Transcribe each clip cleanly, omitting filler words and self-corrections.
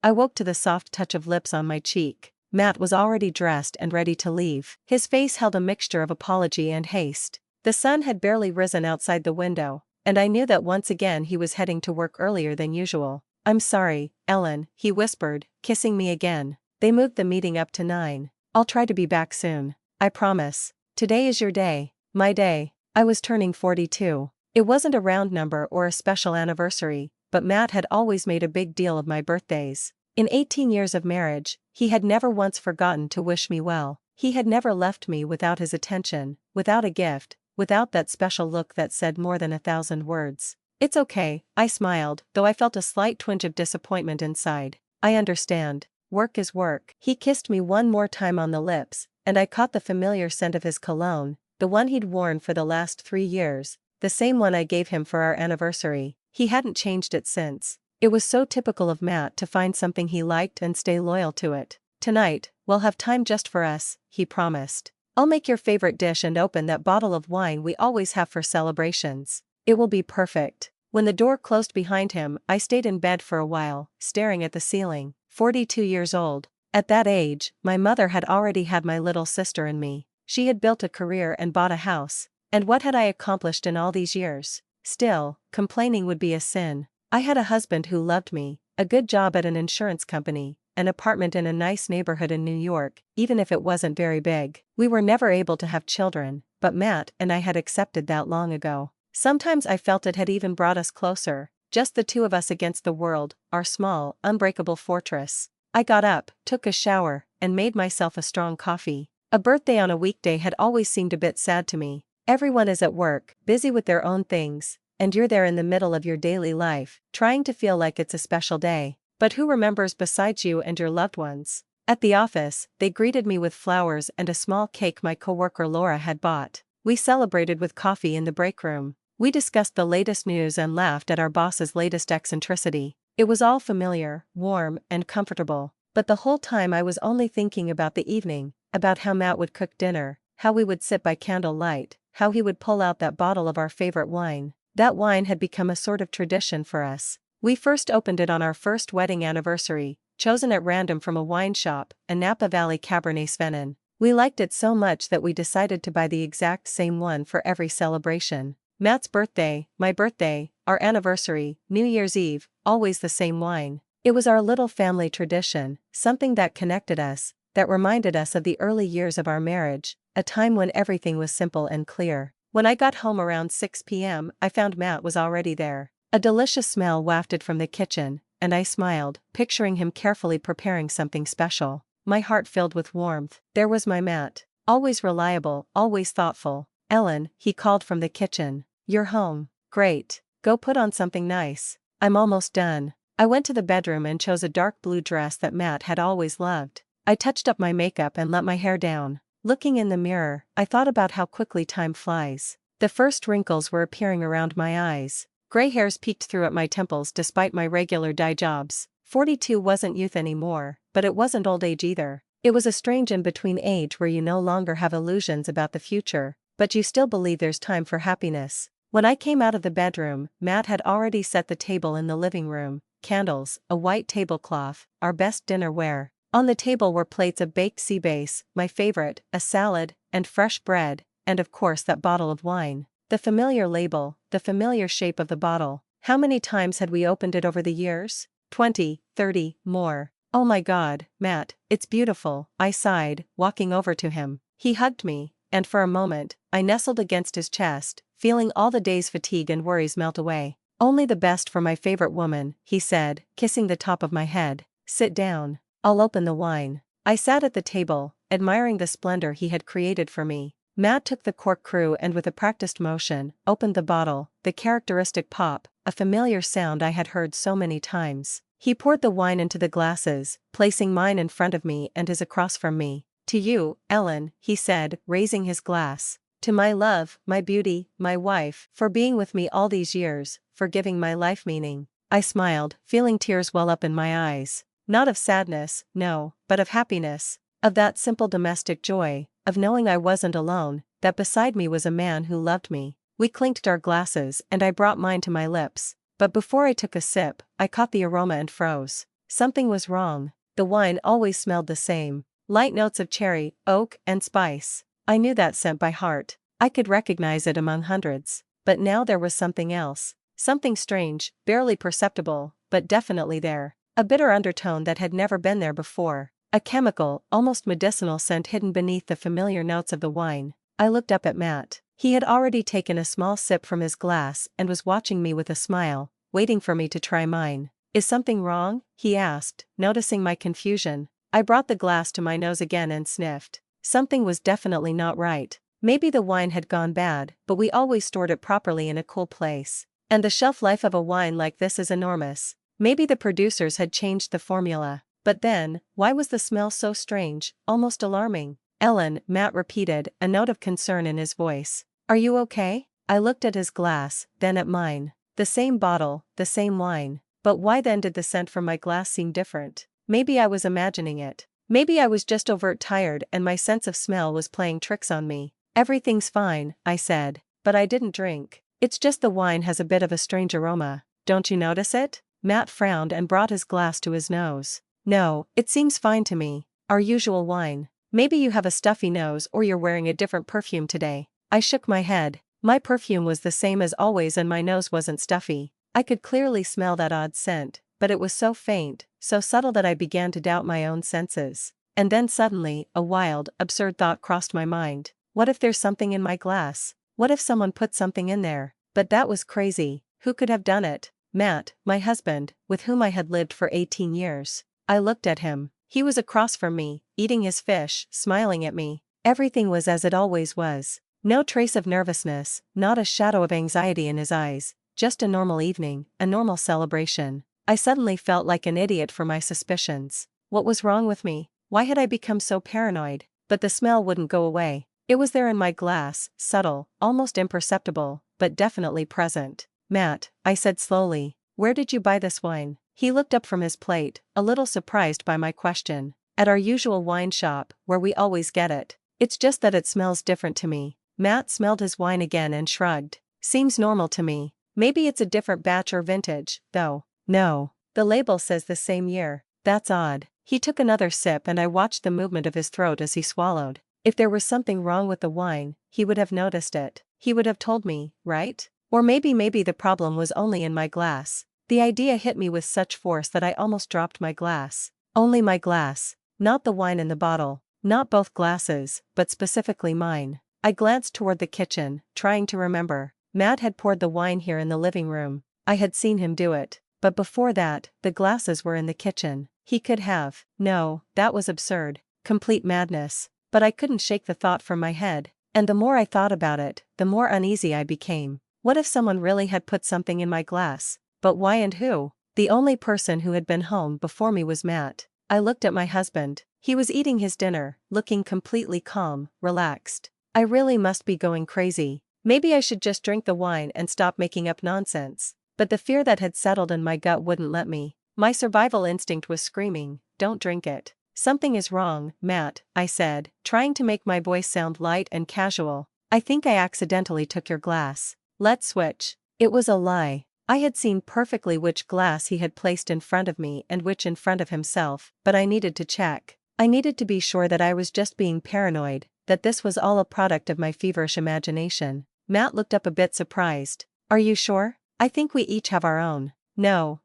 I woke to the soft touch of lips on my cheek. Matt was already dressed and ready to leave. His face held a mixture of apology and haste. The sun had barely risen outside the window, and I knew that once again he was heading to work earlier than usual. "I'm sorry, Ellen," he whispered, kissing me again. "They moved the meeting up to 9. I'll try to be back soon. I promise. Today is your day." My day. I was turning 42. It wasn't a round number or a special anniversary, but Matt had always made a big deal of my birthdays. In 18 years of marriage, he had never once forgotten to wish me well. He had never left me without his attention, without a gift, without that special look that said more than 1,000 words. "It's okay," I smiled, though I felt a slight twinge of disappointment inside. "I understand. Work is work." He kissed me one more time on the lips, and I caught the familiar scent of his cologne, the one he'd worn for the last 3 years, the same one I gave him for our anniversary. He hadn't changed it since. It was so typical of Matt to find something he liked and stay loyal to it. "Tonight, we'll have time just for us," he promised. "I'll make your favorite dish and open that bottle of wine we always have for celebrations. It will be perfect." When the door closed behind him, I stayed in bed for a while, staring at the ceiling. 42 years old. At that age, my mother had already had my little sister and me. She had built a career and bought a house. And what had I accomplished in all these years? Still, complaining would be a sin. I had a husband who loved me, a good job at an insurance company, an apartment in a nice neighborhood in New York, even if it wasn't very big. We were never able to have children, but Matt and I had accepted that long ago. Sometimes I felt it had even brought us closer, just the two of us against the world, our small, unbreakable fortress. I got up, took a shower, and made myself a strong coffee. A birthday on a weekday had always seemed a bit sad to me. Everyone is at work, busy with their own things, and you're there in the middle of your daily life, trying to feel like it's a special day. But who remembers besides you and your loved ones? At the office, they greeted me with flowers and a small cake my coworker Laura had bought. We celebrated with coffee in the break room. We discussed the latest news and laughed at our boss's latest eccentricity. It was all familiar, warm, and comfortable. But the whole time I was only thinking about the evening, about how Matt would cook dinner, how we would sit by candlelight, how he would pull out that bottle of our favorite wine. That wine had become a sort of tradition for us. We first opened it on our first wedding anniversary, chosen at random from a wine shop, a Napa Valley Cabernet Sauvignon. We liked it so much that we decided to buy the exact same one for every celebration. Matt's birthday, my birthday, our anniversary, New Year's Eve, always the same wine. It was our little family tradition, something that connected us, that reminded us of the early years of our marriage, a time when everything was simple and clear. When I got home around 6 p.m., I found Matt was already there. A delicious smell wafted from the kitchen, and I smiled, picturing him carefully preparing something special. My heart filled with warmth. There was my Matt. Always reliable, always thoughtful. "Ellen," he called from the kitchen. "You're home. Great. Go put on something nice." "I'm almost done." I went to the bedroom and chose a dark blue dress that Matt had always loved. I touched up my makeup and let my hair down. Looking in the mirror, I thought about how quickly time flies. The first wrinkles were appearing around my eyes. Gray hairs peeked through at my temples despite my regular dye jobs. 42 wasn't youth anymore, but it wasn't old age either. It was a strange in-between age where you no longer have illusions about the future, but you still believe there's time for happiness. When I came out of the bedroom, Matt had already set the table in the living room, candles, a white tablecloth, our best dinnerware. On the table were plates of baked sea bass, my favorite, a salad, and fresh bread, and of course that bottle of wine. The familiar label, the familiar shape of the bottle. How many times had we opened it over the years? 20, 30, more. "Oh my God, Matt, it's beautiful," I sighed, walking over to him. He hugged me, and for a moment, I nestled against his chest, feeling all the day's fatigue and worries melt away. "Only the best for my favorite woman," he said, kissing the top of my head. "Sit down. I'll open the wine." I sat at the table, admiring the splendor he had created for me. Matt took the corkscrew and with a practiced motion, opened the bottle, the characteristic pop, a familiar sound I had heard so many times. He poured the wine into the glasses, placing mine in front of me and his across from me. "To you, Ellen," he said, raising his glass. "To my love, my beauty, my wife, for being with me all these years, for giving my life meaning." I smiled, feeling tears well up in my eyes. Not of sadness, no, but of happiness, of that simple domestic joy, of knowing I wasn't alone, that beside me was a man who loved me. We clinked our glasses and I brought mine to my lips, but before I took a sip, I caught the aroma and froze. Something was wrong. The wine always smelled the same. Light notes of cherry, oak, and spice. I knew that scent by heart. I could recognize it among hundreds. But now there was something else. Something strange, barely perceptible, but definitely there. A bitter undertone that had never been there before. A chemical, almost medicinal scent hidden beneath the familiar notes of the wine. I looked up at Matt. He had already taken a small sip from his glass and was watching me with a smile, waiting for me to try mine. "Is something wrong?" he asked, noticing my confusion. I brought the glass to my nose again and sniffed. Something was definitely not right. Maybe the wine had gone bad, but we always stored it properly in a cool place. And the shelf life of a wine like this is enormous. Maybe the producers had changed the formula. But then, why was the smell so strange, almost alarming? "Ellen," Matt repeated, a note of concern in his voice. "Are you okay?" I looked at his glass, then at mine. The same bottle, the same wine. But why then did the scent from my glass seem different? Maybe I was imagining it. Maybe I was just tired and my sense of smell was playing tricks on me. "Everything's fine," I said. "But I didn't drink. It's just the wine has a bit of a strange aroma. Don't you notice it?" Matt frowned and brought his glass to his nose. "No, it seems fine to me. Our usual wine. Maybe you have a stuffy nose or you're wearing a different perfume today." I shook my head. My perfume was the same as always and my nose wasn't stuffy. I could clearly smell that odd scent, but it was so faint, so subtle that I began to doubt my own senses. And then suddenly, a wild, absurd thought crossed my mind. What if there's something in my glass? What if someone put something in there? But that was crazy. Who could have done it? Matt, my husband, with whom I had lived for 18 years. I looked at him. He was across from me, eating his fish, smiling at me. Everything was as it always was. No trace of nervousness, not a shadow of anxiety in his eyes, just a normal evening, a normal celebration. I suddenly felt like an idiot for my suspicions. What was wrong with me? Why had I become so paranoid? But the smell wouldn't go away. It was there in my glass, subtle, almost imperceptible, but definitely present. "Matt," I said slowly, "where did you buy this wine?" He looked up from his plate, a little surprised by my question. "At our usual wine shop, where we always get it. It's just that it smells different to me." Matt smelled his wine again and shrugged. "Seems normal to me. Maybe it's a different batch or vintage, though." "No. The label says the same year. That's odd." He took another sip and I watched the movement of his throat as he swallowed. If there was something wrong with the wine, he would have noticed it. He would have told me, right? Or maybe the problem was only in my glass. The idea hit me with such force that I almost dropped my glass. Only my glass. Not the wine in the bottle. Not both glasses, but specifically mine. I glanced toward the kitchen, trying to remember. Matt had poured the wine here in the living room. I had seen him do it. But before that, the glasses were in the kitchen. He could have. No, that was absurd. Complete madness. But I couldn't shake the thought from my head. And the more I thought about it, the more uneasy I became. What if someone really had put something in my glass? But why and who? The only person who had been home before me was Matt. I looked at my husband. He was eating his dinner, looking completely calm, relaxed. I really must be going crazy. Maybe I should just drink the wine and stop making up nonsense. But the fear that had settled in my gut wouldn't let me. My survival instinct was screaming, "Don't drink it." "Something is wrong, Matt," I said, trying to make my voice sound light and casual. "I think I accidentally took your glass. Let's switch." It was a lie. I had seen perfectly which glass he had placed in front of me and which in front of himself, but I needed to check. I needed to be sure that I was just being paranoid, that this was all a product of my feverish imagination. Matt looked up a bit surprised. "Are you sure? I think we each have our own." No,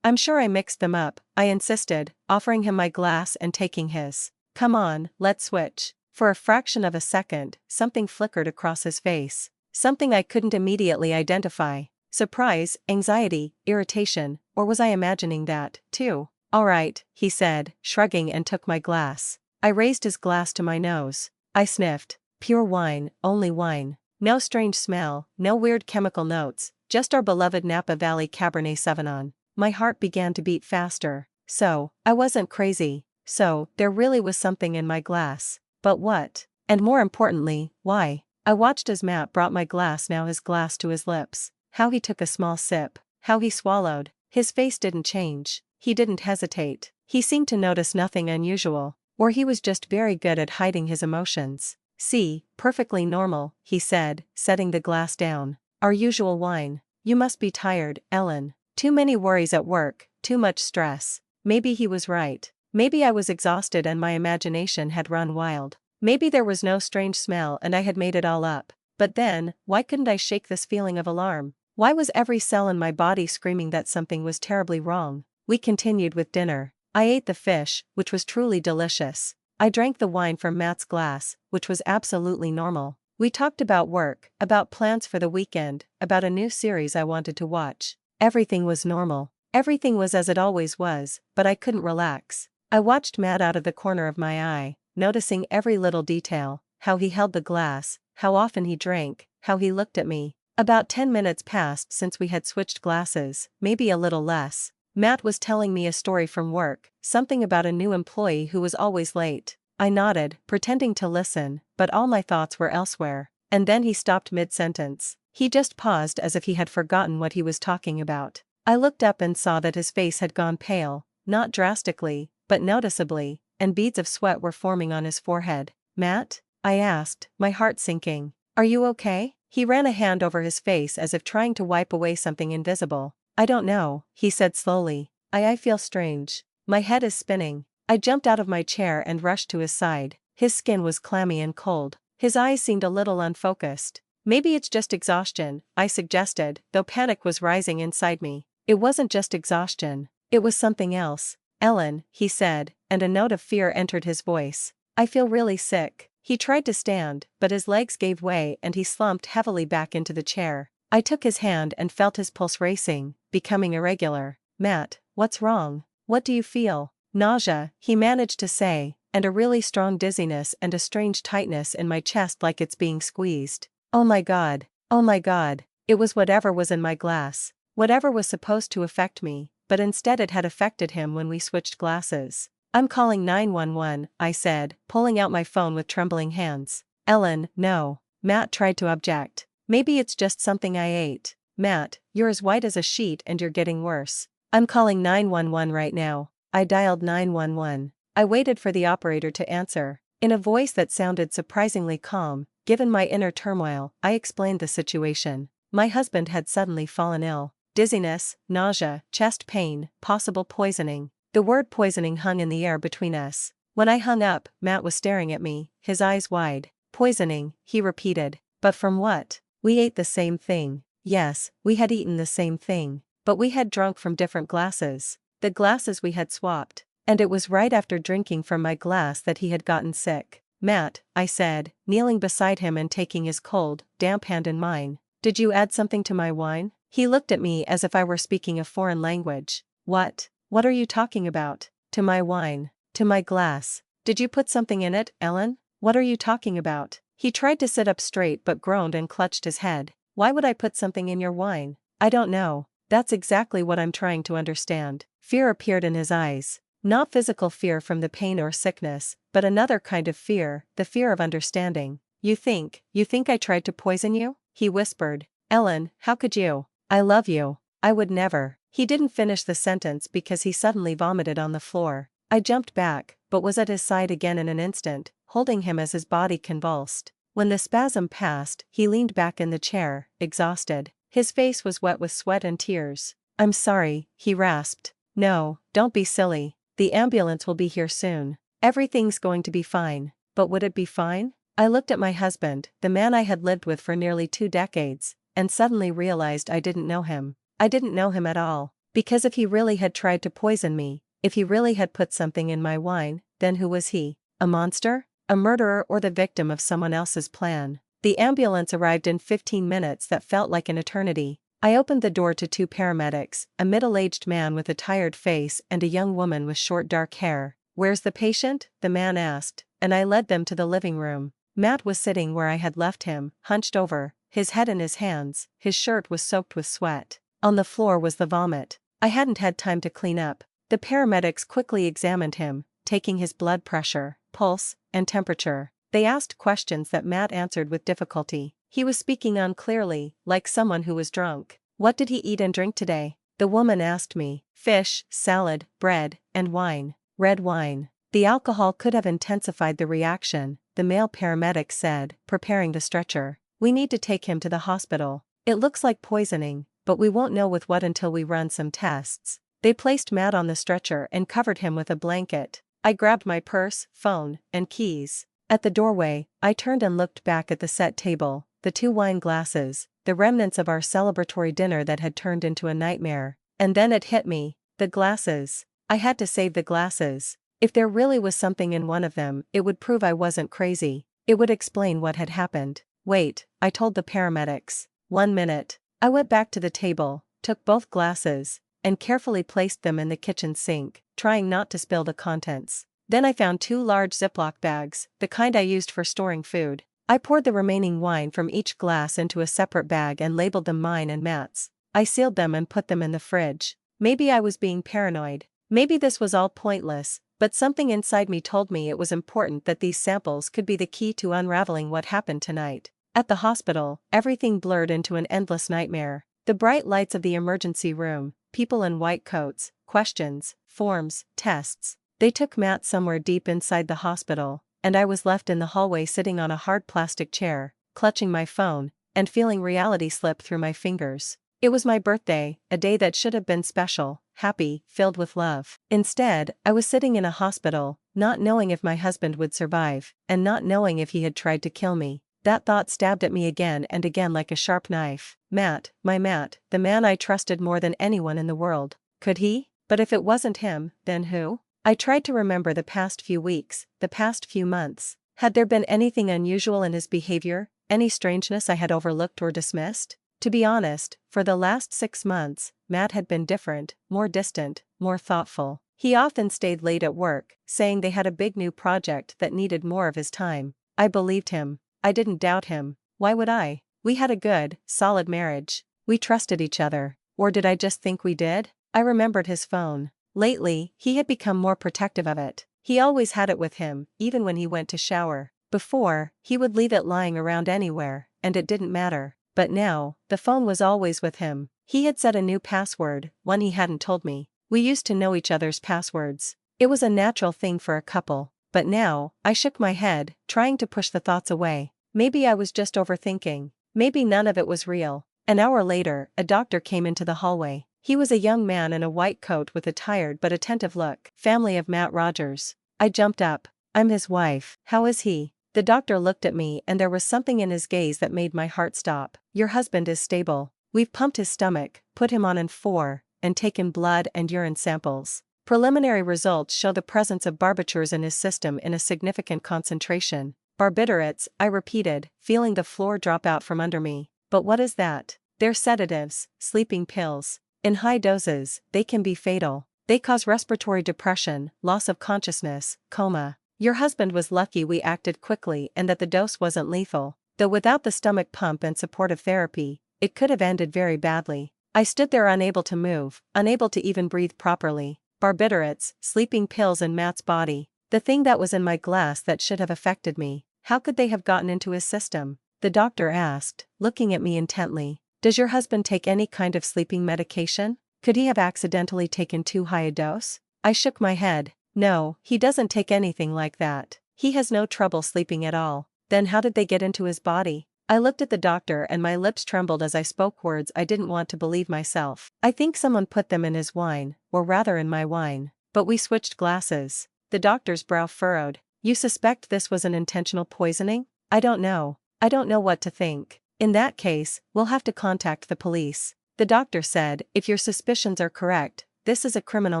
I'm sure I mixed them up," I insisted, offering him my glass and taking his. "Come on, let's switch." For a fraction of a second, something flickered across his face. Something I couldn't immediately identify. Surprise, anxiety, irritation, or was I imagining that, too? "All right," he said, shrugging and took my glass. I raised his glass to my nose. I sniffed. Pure wine, only wine. No strange smell, no weird chemical notes, just our beloved Napa Valley Cabernet Sauvignon. My heart began to beat faster. So, I wasn't crazy. So, there really was something in my glass. But what? And more importantly, why? I watched as Matt brought my glass, now his glass, to his lips. How he took a small sip. How he swallowed. His face didn't change. He didn't hesitate. He seemed to notice nothing unusual. Or he was just very good at hiding his emotions. "See, perfectly normal," he said, setting the glass down. "Our usual wine. You must be tired, Ellen. Too many worries at work, too much stress." Maybe he was right. Maybe I was exhausted and my imagination had run wild. Maybe there was no strange smell and I had made it all up. But then, why couldn't I shake this feeling of alarm? Why was every cell in my body screaming that something was terribly wrong? We continued with dinner. I ate the fish, which was truly delicious. I drank the wine from Matt's glass, which was absolutely normal. We talked about work, about plans for the weekend, about a new series I wanted to watch. Everything was normal. Everything was as it always was, but I couldn't relax. I watched Matt out of the corner of my eye, noticing every little detail, how he held the glass, how often he drank, how he looked at me. About 10 minutes passed since we had switched glasses, maybe a little less. Matt was telling me a story from work, something about a new employee who was always late. I nodded, pretending to listen, but all my thoughts were elsewhere. And then he stopped mid-sentence. He just paused as if he had forgotten what he was talking about. I looked up and saw that his face had gone pale, not drastically, but noticeably, and beads of sweat were forming on his forehead. "Matt?" I asked, my heart sinking. "Are you okay?" He ran a hand over his face as if trying to wipe away something invisible. "I don't know," he said slowly. I feel strange. My head is spinning." I jumped out of my chair and rushed to his side. His skin was clammy and cold. His eyes seemed a little unfocused. "Maybe it's just exhaustion," I suggested, though panic was rising inside me. It wasn't just exhaustion. It was something else. "Ellen," he said, and a note of fear entered his voice. "I feel really sick." He tried to stand, but his legs gave way and he slumped heavily back into the chair. I took his hand and felt his pulse racing, becoming irregular. "Matt, what's wrong? What do you feel?" "Nausea," he managed to say, "and a really strong dizziness and a strange tightness in my chest like it's being squeezed." Oh my God. Oh my God. It was whatever was in my glass. Whatever was supposed to affect me, but instead it had affected him when we switched glasses. "I'm calling 911, I said, pulling out my phone with trembling hands. "Ellen, no." Matt tried to object. "Maybe it's just something I ate." "Matt, you're as white as a sheet and you're getting worse." "I'm calling 911 right now." I dialed 911. I waited for the operator to answer. In a voice that sounded surprisingly calm, given my inner turmoil, I explained the situation. My husband had suddenly fallen ill. Dizziness, nausea, chest pain, possible poisoning. The word poisoning hung in the air between us. When I hung up, Matt was staring at me, his eyes wide. "Poisoning," he repeated. "But from what?" "We ate the same thing." Yes, we had eaten the same thing. But we had drunk from different glasses. The glasses we had swapped. And it was right after drinking from my glass that he had gotten sick. "Matt," I said, kneeling beside him and taking his cold, damp hand in mine. "Did you add something to my wine?" He looked at me as if I were speaking a foreign language. "What? What are you talking about?" "To my wine. To my glass. Did you put something in it, Ellen?" "What are you talking about?" He tried to sit up straight but groaned and clutched his head. "Why would I put something in your wine?" "I don't know. That's exactly what I'm trying to understand." Fear appeared in his eyes. Not physical fear from the pain or sickness, but another kind of fear, the fear of understanding. You think I tried to poison you?" he whispered. "Ellen, how could you? I love you. I would never." He didn't finish the sentence because he suddenly vomited on the floor. I jumped back, but was at his side again in an instant, holding him as his body convulsed. When the spasm passed, he leaned back in the chair, exhausted. His face was wet with sweat and tears. "I'm sorry," he rasped. "No, don't be silly. The ambulance will be here soon. Everything's going to be fine." But would it be fine? I looked at my husband, the man I had lived with for nearly 2 decades, and suddenly realized I didn't know him. I didn't know him at all. Because if he really had tried to poison me, if he really had put something in my wine, then who was he? A monster? A murderer or the victim of someone else's plan? The ambulance arrived in 15 minutes that felt like an eternity. I opened the door to 2 paramedics, a middle-aged man with a tired face and a young woman with short dark hair. "Where's the patient?" the man asked, and I led them to the living room. Matt was sitting where I had left him, hunched over, his head in his hands, his shirt was soaked with sweat. On the floor was the vomit. I hadn't had time to clean up. The paramedics quickly examined him, taking his blood pressure, pulse, and temperature. They asked questions that Matt answered with difficulty. He was speaking unclearly, like someone who was drunk. "What did he eat and drink today?" the woman asked me. "Fish, salad, bread, and wine. Red wine." The alcohol could have intensified the reaction, the male paramedic said, preparing the stretcher. "We need to take him to the hospital. It looks like poisoning, but we won't know with what until we run some tests." They placed Matt on the stretcher and covered him with a blanket. I grabbed my purse, phone, and keys. At the doorway, I turned and looked back at the set table, the 2 wine glasses, the remnants of our celebratory dinner that had turned into a nightmare. And then it hit me, the glasses. I had to save the glasses. If there really was something in one of them, it would prove I wasn't crazy. It would explain what had happened. Wait, I told the paramedics. 1 minute. I went back to the table, took both glasses, and carefully placed them in the kitchen sink, trying not to spill the contents. Then I found 2 large Ziploc bags, the kind I used for storing food. I poured the remaining wine from each glass into a separate bag and labeled them mine and Matt's. I sealed them and put them in the fridge. Maybe I was being paranoid. Maybe this was all pointless, but something inside me told me it was important that these samples could be the key to unraveling what happened tonight. At the hospital, everything blurred into an endless nightmare. The bright lights of the emergency room, people in white coats, questions, forms, tests. They took Matt somewhere deep inside the hospital, and I was left in the hallway sitting on a hard plastic chair, clutching my phone, and feeling reality slip through my fingers. It was my birthday, a day that should have been special, happy, filled with love. Instead, I was sitting in a hospital, not knowing if my husband would survive, and not knowing if he had tried to kill me. That thought stabbed at me again and again like a sharp knife. Matt, my Matt, the man I trusted more than anyone in the world. Could he? But if it wasn't him, then who? I tried to remember the past few weeks, the past few months. Had there been anything unusual in his behavior, any strangeness I had overlooked or dismissed? To be honest, for the last 6 months, Matt had been different, more distant, more thoughtful. He often stayed late at work, saying they had a big new project that needed more of his time. I believed him. I didn't doubt him. Why would I? We had a good, solid marriage. We trusted each other. Or did I just think we did? I remembered his phone. Lately, he had become more protective of it. He always had it with him, even when he went to shower. Before, he would leave it lying around anywhere, and it didn't matter. But now, the phone was always with him. He had set a new password, one he hadn't told me. We used to know each other's passwords. It was a natural thing for a couple. But now, I shook my head, trying to push the thoughts away. Maybe I was just overthinking. Maybe none of it was real. An hour later, a doctor came into the hallway. He was a young man in a white coat with a tired but attentive look. Family of Matt Rogers. I jumped up. I'm his wife. How is he? The doctor looked at me and there was something in his gaze that made my heart stop. Your husband is stable. We've pumped his stomach, put him on N4, and taken blood and urine samples. Preliminary results show the presence of barbiturates in his system in a significant concentration. Barbiturates, I repeated, feeling the floor drop out from under me. But what is that? They're sedatives, sleeping pills. In high doses, they can be fatal. They cause respiratory depression, loss of consciousness, coma. Your husband was lucky we acted quickly and that the dose wasn't lethal. Though without the stomach pump and supportive therapy, it could have ended very badly. I stood there unable to move, unable to even breathe properly. Barbiturates, sleeping pills in Matt's body. The thing that was in my glass that should have affected me. How could they have gotten into his system? The doctor asked, looking at me intently. Does your husband take any kind of sleeping medication? Could he have accidentally taken too high a dose? I shook my head. No, he doesn't take anything like that. He has no trouble sleeping at all. Then how did they get into his body? I looked at the doctor and my lips trembled as I spoke words I didn't want to believe myself. I think someone put them in his wine, or rather in my wine. But we switched glasses. The doctor's brow furrowed. You suspect this was an intentional poisoning? I don't know. I don't know what to think. In that case, we'll have to contact the police. The doctor said, if your suspicions are correct, this is a criminal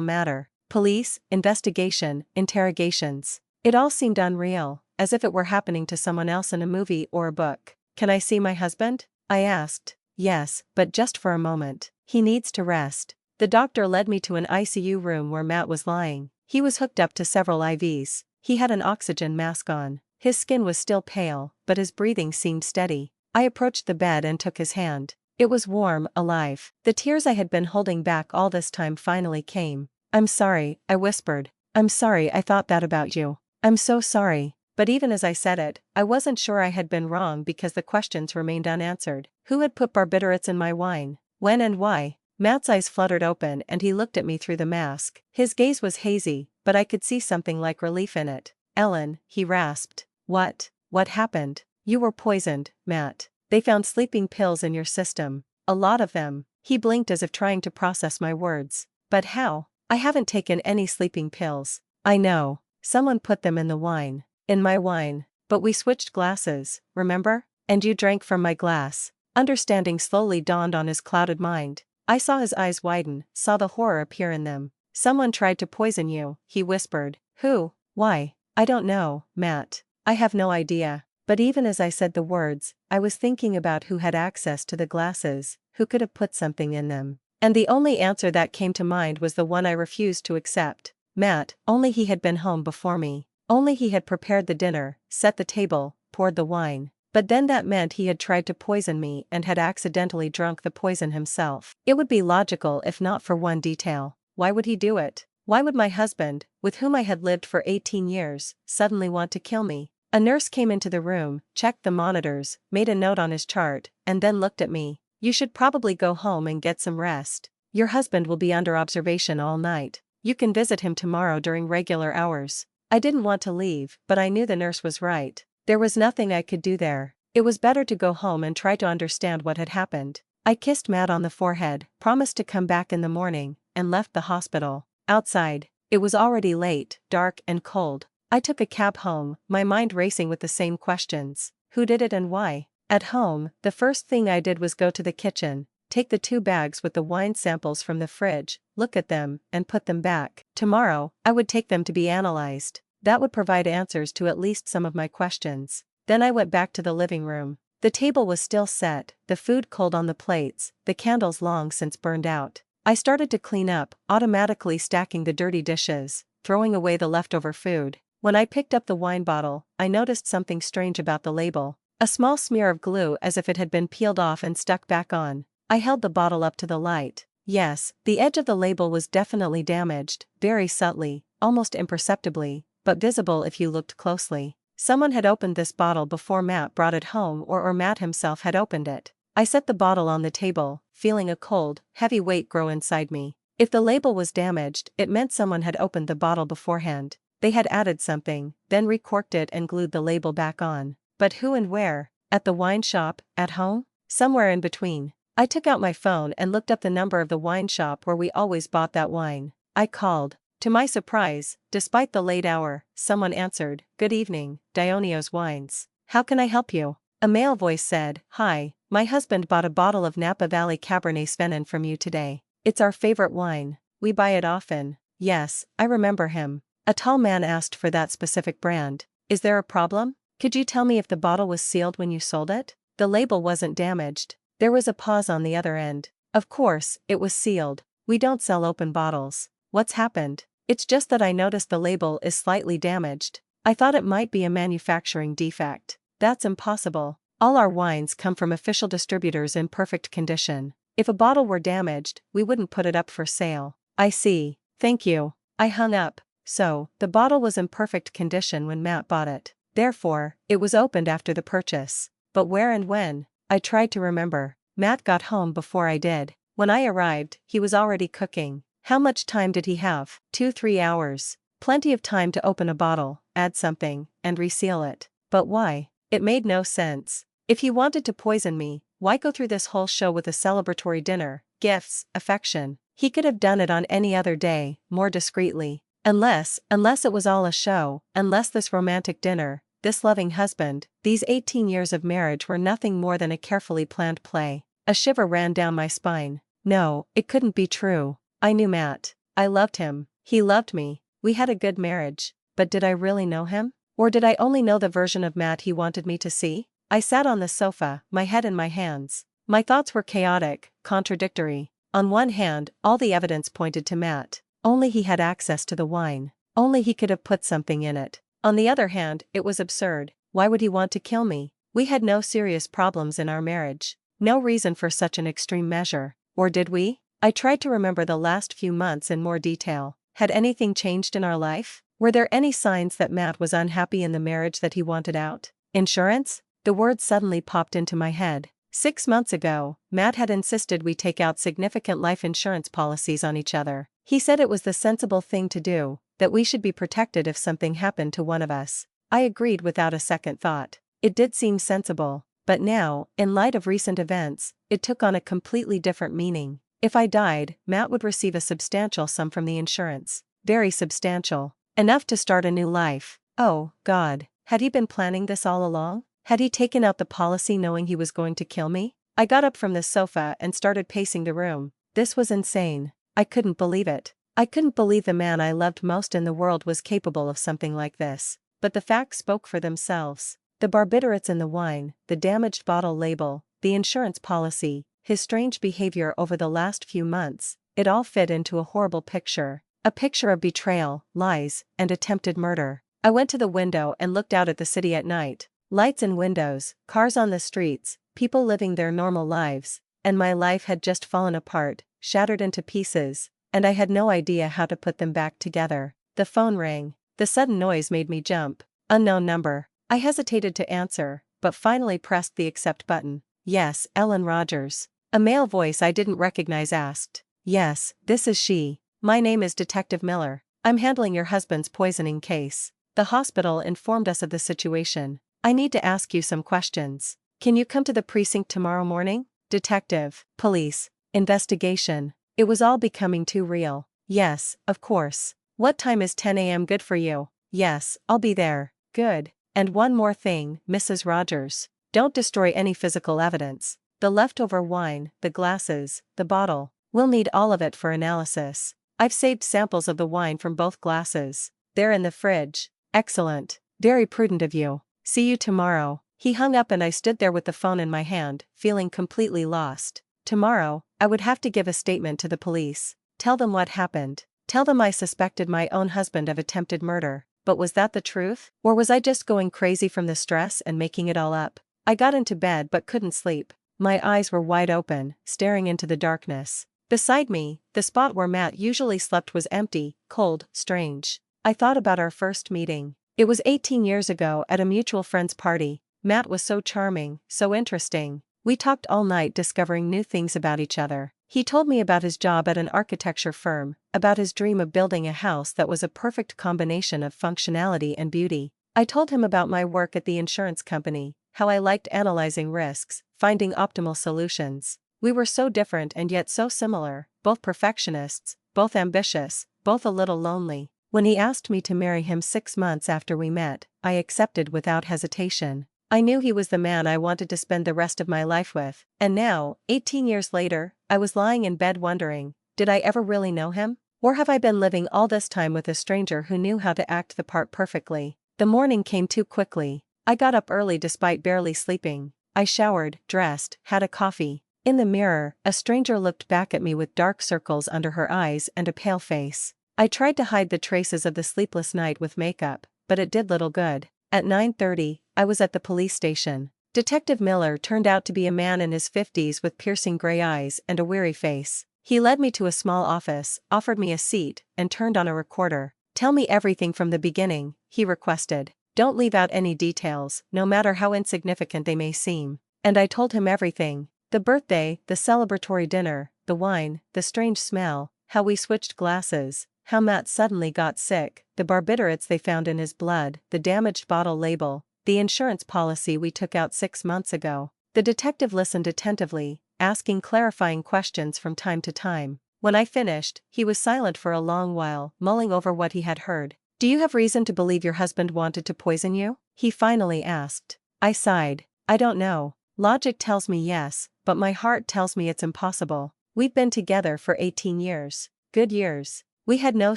matter. Police, investigation, interrogations. It all seemed unreal, as if it were happening to someone else in a movie or a book. Can I see my husband? I asked. Yes, but just for a moment. He needs to rest. The doctor led me to an ICU room where Matt was lying. He was hooked up to several IVs. He had an oxygen mask on. His skin was still pale, but his breathing seemed steady. I approached the bed and took his hand. It was warm, alive. The tears I had been holding back all this time finally came. I'm sorry, I whispered. I'm sorry I thought that about you. I'm so sorry. But even as I said it, I wasn't sure I had been wrong because the questions remained unanswered. Who had put barbiturates in my wine? When and why? Matt's eyes fluttered open and he looked at me through the mask. His gaze was hazy, but I could see something like relief in it. Ellen, he rasped. What? What happened? You were poisoned, Matt. They found sleeping pills in your system. A lot of them. He blinked as if trying to process my words. But how? I haven't taken any sleeping pills. I know. Someone put them in the wine. In my wine. But we switched glasses, remember? And you drank from my glass. Understanding slowly dawned on his clouded mind. I saw his eyes widen, saw the horror appear in them. Someone tried to poison you, he whispered. Who? Why? I don't know, Matt. I have no idea. But even as I said the words, I was thinking about who had access to the glasses, who could have put something in them. And the only answer that came to mind was the one I refused to accept. Matt, only he had been home before me. Only he had prepared the dinner, set the table, poured the wine. But then that meant he had tried to poison me and had accidentally drunk the poison himself. It would be logical if not for one detail. Why would he do it? Why would my husband, with whom I had lived for 18 years, suddenly want to kill me? A nurse came into the room, checked the monitors, made a note on his chart, and then looked at me. You should probably go home and get some rest. Your husband will be under observation all night. You can visit him tomorrow during regular hours. I didn't want to leave, but I knew the nurse was right. There was nothing I could do there. It was better to go home and try to understand what had happened. I kissed Matt on the forehead, promised to come back in the morning, and left the hospital. Outside, it was already late, dark and cold. I took a cab home, my mind racing with the same questions. Who did it and why? At home, the first thing I did was go to the kitchen, take the 2 bags with the wine samples from the fridge, look at them, and put them back. Tomorrow, I would take them to be analyzed. That would provide answers to at least some of my questions. Then I went back to the living room. The table was still set, the food cold on the plates, the candles long since burned out. I started to clean up, automatically stacking the dirty dishes, throwing away the leftover food. When I picked up the wine bottle, I noticed something strange about the label. A small smear of glue as if it had been peeled off and stuck back on. I held the bottle up to the light. Yes, the edge of the label was definitely damaged, very subtly, almost imperceptibly, but visible if you looked closely. Someone had opened this bottle before Matt brought it home or Matt himself had opened it. I set the bottle on the table, feeling a cold, heavy weight grow inside me. If the label was damaged, it meant someone had opened the bottle beforehand. They had added something, then recorked it and glued the label back on. But who and where? At the wine shop, at home? Somewhere in between. I took out my phone and looked up the number of the wine shop where we always bought that wine. I called. To my surprise, despite the late hour, someone answered. Good evening, Dionio's Wines. How can I help you? A male voice said, Hi, my husband bought a bottle of Napa Valley Cabernet Sauvignon from you today. It's our favorite wine. We buy it often. Yes, I remember him. A tall man asked for that specific brand. Is there a problem? Could you tell me if the bottle was sealed when you sold it? The label wasn't damaged. There was a pause on the other end. Of course, it was sealed. We don't sell open bottles. What's happened? It's just that I noticed the label is slightly damaged. I thought it might be a manufacturing defect. That's impossible. All our wines come from official distributors in perfect condition. If a bottle were damaged, we wouldn't put it up for sale. I see. Thank you. I hung up. So, the bottle was in perfect condition when Matt bought it. Therefore, it was opened after the purchase. But where and when? I tried to remember. Matt got home before I did. When I arrived, he was already cooking. How much time did he have? 2-3 hours. Plenty of time to open a bottle, add something, and reseal it. But why? It made no sense. If he wanted to poison me, why go through this whole show with a celebratory dinner, gifts, affection? He could have done it on any other day, more discreetly. Unless it was all a show, unless this romantic dinner, this loving husband, these 18 years of marriage were nothing more than a carefully planned play. A shiver ran down my spine. No, it couldn't be true. I knew Matt. I loved him. He loved me. We had a good marriage. But did I really know him? Or did I only know the version of Matt he wanted me to see? I sat on the sofa, my head in my hands. My thoughts were chaotic, contradictory. On one hand, all the evidence pointed to Matt. Only he had access to the wine. Only he could have put something in it. On the other hand, it was absurd. Why would he want to kill me? We had no serious problems in our marriage. No reason for such an extreme measure. Or did we? I tried to remember the last few months in more detail. Had anything changed in our life? Were there any signs that Matt was unhappy in the marriage that he wanted out? Insurance? The word suddenly popped into my head. 6 months ago, Matt had insisted we take out significant life insurance policies on each other. He said it was the sensible thing to do, that we should be protected if something happened to one of us. I agreed without a second thought. It did seem sensible, but now, in light of recent events, it took on a completely different meaning. If I died, Matt would receive a substantial sum from the insurance. Very substantial. Enough to start a new life. Oh, God. Had he been planning this all along? Had he taken out the policy knowing he was going to kill me? I got up from the sofa and started pacing the room. This was insane. I couldn't believe it. I couldn't believe the man I loved most in the world was capable of something like this. But the facts spoke for themselves. The barbiturates in the wine, the damaged bottle label, the insurance policy, his strange behavior over the last few months, it all fit into a horrible picture. A picture of betrayal, lies, and attempted murder. I went to the window and looked out at the city at night. Lights in windows, cars on the streets, people living their normal lives, and my life had just fallen apart, shattered into pieces, and I had no idea how to put them back together. The phone rang. The sudden noise made me jump. Unknown number. I hesitated to answer, but finally pressed the accept button. Yes, Ellen Rogers. A male voice I didn't recognize asked. Yes, this is she. My name is Detective Miller. I'm handling your husband's poisoning case. The hospital informed us of the situation. I need to ask you some questions. Can you come to the precinct tomorrow morning? Detective, police, investigation. It was all becoming too real. Yes, of course. What time is 10 a.m. good for you? Yes, I'll be there. Good. And one more thing, Mrs. Rogers. Don't destroy any physical evidence. The leftover wine, the glasses, the bottle. We'll need all of it for analysis. I've saved samples of the wine from both glasses. They're in the fridge. Excellent. Very prudent of you. See you tomorrow. He hung up and I stood there with the phone in my hand, feeling completely lost. Tomorrow, I would have to give a statement to the police. Tell them what happened. Tell them I suspected my own husband of attempted murder. But was that the truth? Or was I just going crazy from the stress and making it all up? I got into bed but couldn't sleep. My eyes were wide open, staring into the darkness. Beside me, the spot where Matt usually slept was empty, cold, strange. I thought about our first meeting. It was 18 years ago at a mutual friend's party. Matt was so charming, so interesting. We talked all night discovering new things about each other. He told me about his job at an architecture firm, about his dream of building a house that was a perfect combination of functionality and beauty. I told him about my work at the insurance company, how I liked analyzing risks, finding optimal solutions. We were so different and yet so similar, both perfectionists, both ambitious, both a little lonely. When he asked me to marry him 6 months after we met, I accepted without hesitation. I knew he was the man I wanted to spend the rest of my life with. And now, 18 years later, I was lying in bed wondering, did I ever really know him? Or have I been living all this time with a stranger who knew how to act the part perfectly? The morning came too quickly. I got up early despite barely sleeping. I showered, dressed, had a coffee. In the mirror, a stranger looked back at me with dark circles under her eyes and a pale face. I tried to hide the traces of the sleepless night with makeup, but it did little good. At 9:30, I was at the police station. Detective Miller turned out to be a man in his 50s with piercing gray eyes and a weary face. He led me to a small office, offered me a seat, and turned on a recorder. Tell me everything from the beginning, he requested. Don't leave out any details, no matter how insignificant they may seem. And I told him everything. The birthday, the celebratory dinner, the wine, the strange smell, how we switched glasses, how Matt suddenly got sick, the barbiturates they found in his blood, the damaged bottle label, the insurance policy we took out 6 months ago. The detective listened attentively, asking clarifying questions from time to time. When I finished, he was silent for a long while, mulling over what he had heard. Do you have reason to believe your husband wanted to poison you? He finally asked. I sighed. I don't know. Logic tells me yes, but my heart tells me it's impossible. We've been together for 18 years. Good years. We had no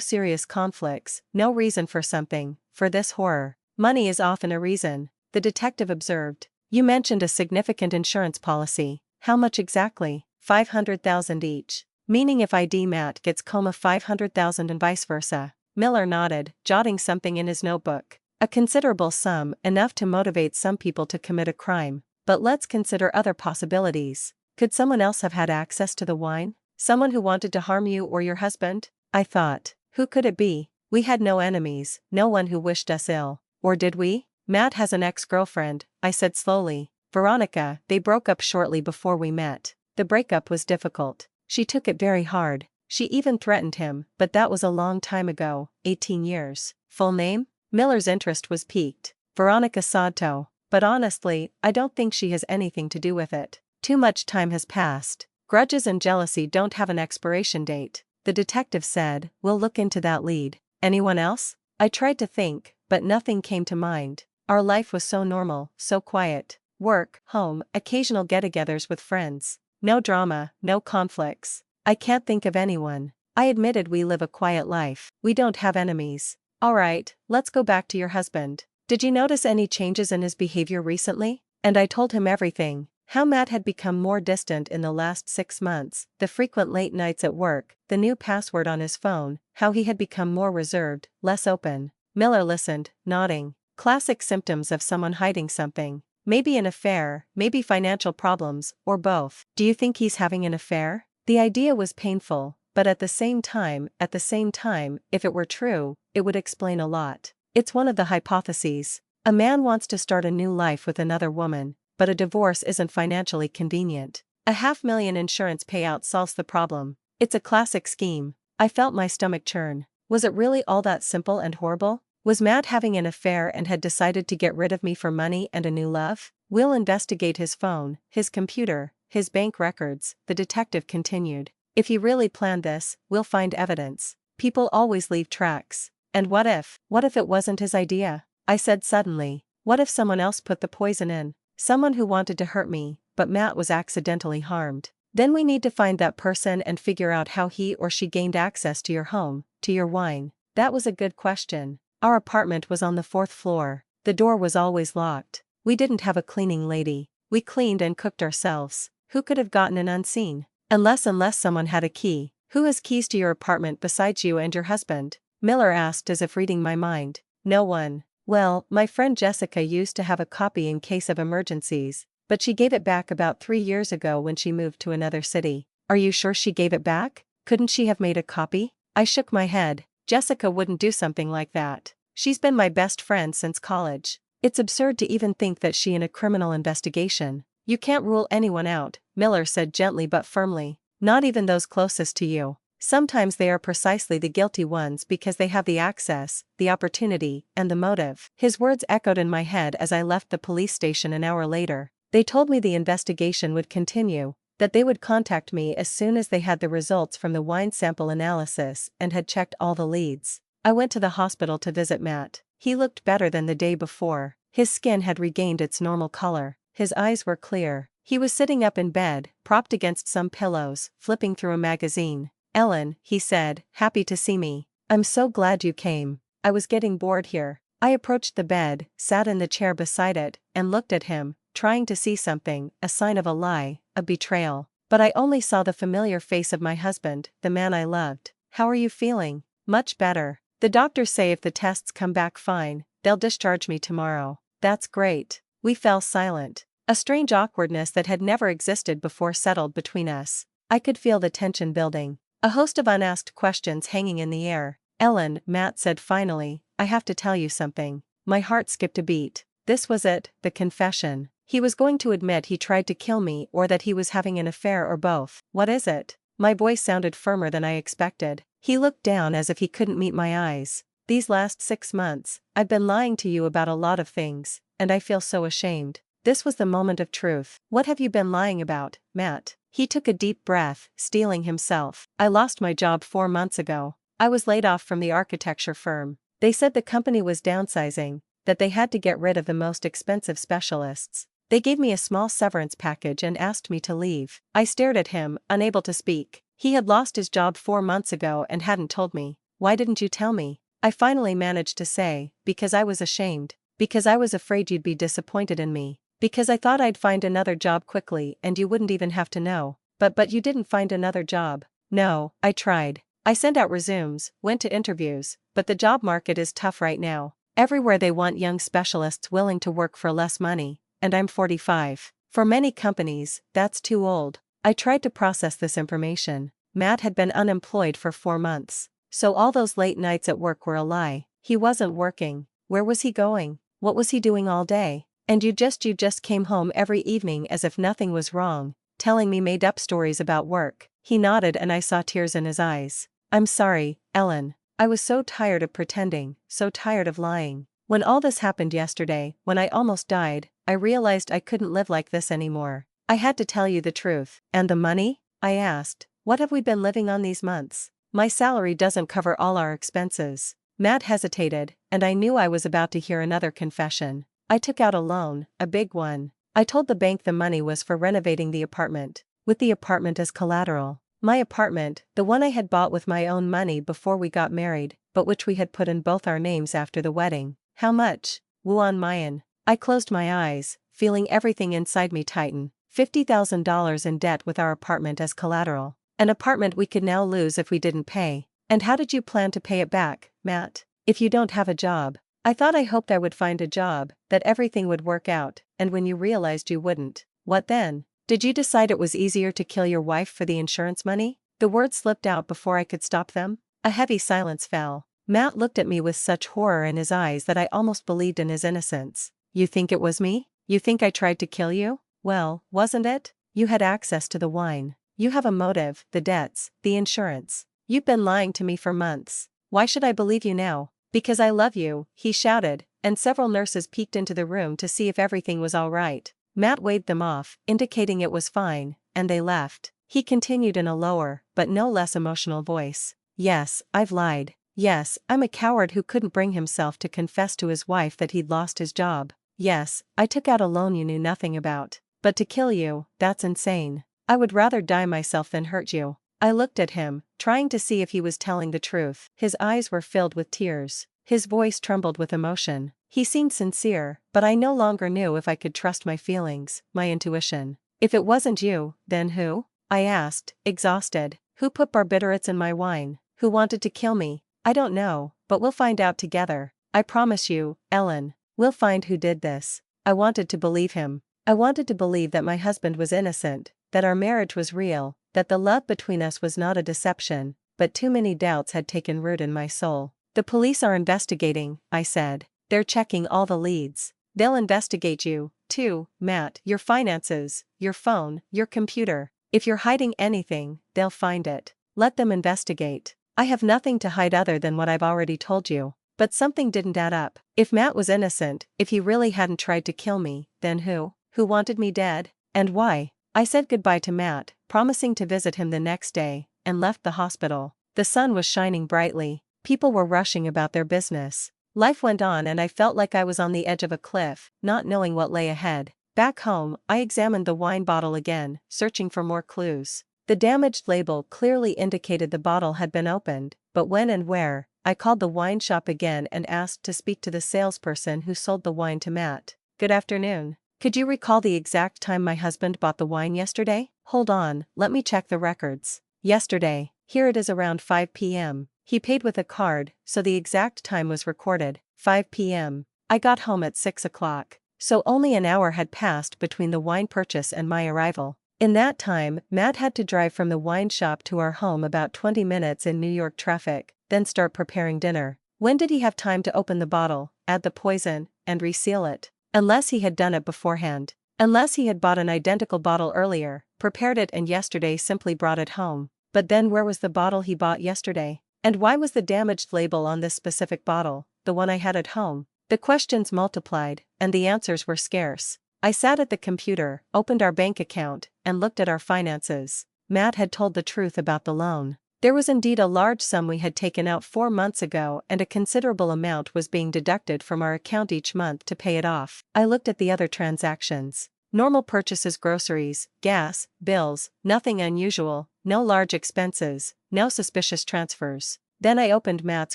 serious conflicts, no reason for something, for this horror. Money is often a reason, the detective observed. You mentioned a significant insurance policy. How much exactly? 500,000 each. Meaning if ID Matt gets coma 500,000 and vice versa. Miller nodded, jotting something in his notebook. A considerable sum, enough to motivate some people to commit a crime. But let's consider other possibilities. Could someone else have had access to the wine? Someone who wanted to harm you or your husband? I thought, who could it be? We had no enemies, no one who wished us ill. Or did we? Matt has an ex-girlfriend, I said slowly. Veronica. They broke up shortly before we met. The breakup was difficult. She took it very hard. She even threatened him, but that was a long time ago, 18 years. Full name? Miller's interest was piqued. Veronica Sadto. But honestly, I don't think she has anything to do with it. Too much time has passed. Grudges and jealousy don't have an expiration date. The detective said, we'll look into that lead. Anyone else? I tried to think, but nothing came to mind. Our life was so normal, so quiet. Work, home, occasional get-togethers with friends. No drama, no conflicts. I can't think of anyone. I admitted we live a quiet life. We don't have enemies. Alright, let's go back to your husband. Did you notice any changes in his behavior recently? And I told him everything. How Matt had become more distant in the last 6 months, the frequent late nights at work, the new password on his phone, how he had become more reserved, less open. Miller listened, nodding. Classic symptoms of someone hiding something. Maybe an affair, maybe financial problems, or both. Do you think he's having an affair? The idea was painful, but at the same time, if it were true, it would explain a lot. It's one of the hypotheses. A man wants to start a new life with another woman, but a divorce isn't financially convenient. A $500,000 insurance payout solves the problem. It's a classic scheme. I felt my stomach churn. Was it really all that simple and horrible? Was Matt having an affair and had decided to get rid of me for money and a new love? We'll investigate his phone, his computer, his bank records, the detective continued. If he really planned this, we'll find evidence. People always leave tracks. And what if it wasn't his idea? I said suddenly. What if someone else put the poison in? Someone who wanted to hurt me, but Matt was accidentally harmed. Then we need to find that person and figure out how he or she gained access to your home, to your wine. That was a good question. Our apartment was on the 4th floor. The door was always locked. We didn't have a cleaning lady. We cleaned and cooked ourselves. Who could have gotten in unseen? Unless someone had a key. Who has keys to your apartment besides you and your husband? Miller asked as if reading my mind. No one. Well, my friend Jessica used to have a copy in case of emergencies, but she gave it back about 3 years ago when she moved to another city. Are you sure she gave it back? Couldn't she have made a copy? I shook my head. Jessica wouldn't do something like that. She's been my best friend since college. It's absurd to even think that she in a criminal investigation. You can't rule anyone out, Miller said gently but firmly. Not even those closest to you. Sometimes they are precisely the guilty ones because they have the access, the opportunity, and the motive. His words echoed in my head as I left the police station an hour later. They told me the investigation would continue, that they would contact me as soon as they had the results from the wine sample analysis and had checked all the leads. I went to the hospital to visit Matt. He looked better than the day before. His skin had regained its normal color. His eyes were clear. He was sitting up in bed, propped against some pillows, flipping through a magazine. Ellen, he said, happy to see me. I'm so glad you came. I was getting bored here. I approached the bed, sat in the chair beside it, and looked at him, trying to see something, a sign of a lie, a betrayal. But I only saw the familiar face of my husband, the man I loved. How are you feeling? Much better. The doctors say if the tests come back fine, they'll discharge me tomorrow. That's great. We fell silent. A strange awkwardness that had never existed before settled between us. I could feel the tension building. A host of unasked questions hanging in the air. Ellen, Matt said finally, I have to tell you something. My heart skipped a beat. This was it, the confession. He was going to admit he tried to kill me or that he was having an affair or both. What is it? My voice sounded firmer than I expected. He looked down as if he couldn't meet my eyes. These last 6 months, I've been lying to you about a lot of things, and I feel so ashamed. This was the moment of truth. What have you been lying about, Matt? He took a deep breath, steeling himself. I lost my job 4 months ago. I was laid off from the architecture firm. They said the company was downsizing, that they had to get rid of the most expensive specialists. They gave me a small severance package and asked me to leave. I stared at him, unable to speak. He had lost his job 4 months ago and hadn't told me. Why didn't you tell me? I finally managed to say, because I was ashamed. Because I was afraid you'd be disappointed in me. Because I thought I'd find another job quickly and you wouldn't even have to know. But you didn't find another job. No, I tried. I sent out resumes, went to interviews, but the job market is tough right now. Everywhere they want young specialists willing to work for less money, and I'm 45. For many companies, that's too old. I tried to process this information. Matt had been unemployed for 4 months. So all those late nights at work were a lie. He wasn't working. Where was he going? What was he doing all day? And you just came home every evening as if nothing was wrong, telling me made-up stories about work. He nodded and I saw tears in his eyes. I'm sorry, Ellen. I was so tired of pretending, so tired of lying. When all this happened yesterday, when I almost died, I realized I couldn't live like this anymore. I had to tell you the truth. And the money? I asked. What have we been living on these months? My salary doesn't cover all our expenses. Matt hesitated, and I knew I was about to hear another confession. I took out a loan, a big one. I told the bank the money was for renovating the apartment, with the apartment as collateral. My apartment, the one I had bought with my own money before we got married, but which we had put in both our names after the wedding. How much? Wuan Mayan. I closed my eyes, feeling everything inside me tighten. $50,000 in debt with our apartment as collateral. An apartment we could now lose if we didn't pay. And how did you plan to pay it back, Matt? If you don't have a job. I hoped I would find a job, that everything would work out, and when you realized you wouldn't, what then? Did you decide it was easier to kill your wife for the insurance money? The words slipped out before I could stop them. A heavy silence fell. Matt looked at me with such horror in his eyes that I almost believed in his innocence. You think it was me? You think I tried to kill you? Well, wasn't it? You had access to the wine. You have a motive, the debts, the insurance. You've been lying to me for months. Why should I believe you now? Because I love you, he shouted, and several nurses peeked into the room to see if everything was all right. Matt waved them off, indicating it was fine, and they left. He continued in a lower, but no less emotional voice. Yes, I've lied. Yes, I'm a coward who couldn't bring himself to confess to his wife that he'd lost his job. Yes, I took out a loan you knew nothing about. But to kill you, that's insane. I would rather die myself than hurt you. I looked at him, trying to see if he was telling the truth. His eyes were filled with tears. His voice trembled with emotion. He seemed sincere, but I no longer knew if I could trust my feelings, my intuition. If it wasn't you, then who? I asked, exhausted. Who put barbiturates in my wine? Who wanted to kill me? I don't know, but we'll find out together. I promise you, Ellen. We'll find who did this. I wanted to believe him. I wanted to believe that my husband was innocent, that our marriage was real, that the love between us was not a deception, but too many doubts had taken root in my soul. The police are investigating, I said. They're checking all the leads. They'll investigate you, too, Matt, your finances, your phone, your computer. If you're hiding anything, they'll find it. Let them investigate. I have nothing to hide other than what I've already told you. But something didn't add up. If Matt was innocent, if he really hadn't tried to kill me, then who? Who wanted me dead? And why? I said goodbye to Matt, promising to visit him the next day, and left the hospital. The sun was shining brightly. People were rushing about their business. Life went on and I felt like I was on the edge of a cliff, not knowing what lay ahead. Back home, I examined the wine bottle again, searching for more clues. The damaged label clearly indicated the bottle had been opened, but when and where? I called the wine shop again and asked to speak to the salesperson who sold the wine to Matt. Good afternoon. Could you recall the exact time my husband bought the wine yesterday? Hold on, let me check the records. Yesterday, here it is around 5 p.m. He paid with a card, so the exact time was recorded, 5 p.m. I got home at 6 o'clock, so only an hour had passed between the wine purchase and my arrival. In that time, Matt had to drive from the wine shop to our home about 20 minutes in New York traffic, then start preparing dinner. When did he have time to open the bottle, add the poison, and reseal it? Unless he had done it beforehand. Unless he had bought an identical bottle earlier, prepared it and yesterday simply brought it home. But then where was the bottle he bought yesterday? And why was the damaged label on this specific bottle, the one I had at home? The questions multiplied, and the answers were scarce. I sat at the computer, opened our bank account, and looked at our finances. Matt had told the truth about the loan. There was indeed a large sum we had taken out 4 months ago and a considerable amount was being deducted from our account each month to pay it off. I looked at the other transactions. Normal purchases, groceries, gas, bills, nothing unusual, no large expenses, no suspicious transfers. Then I opened Matt's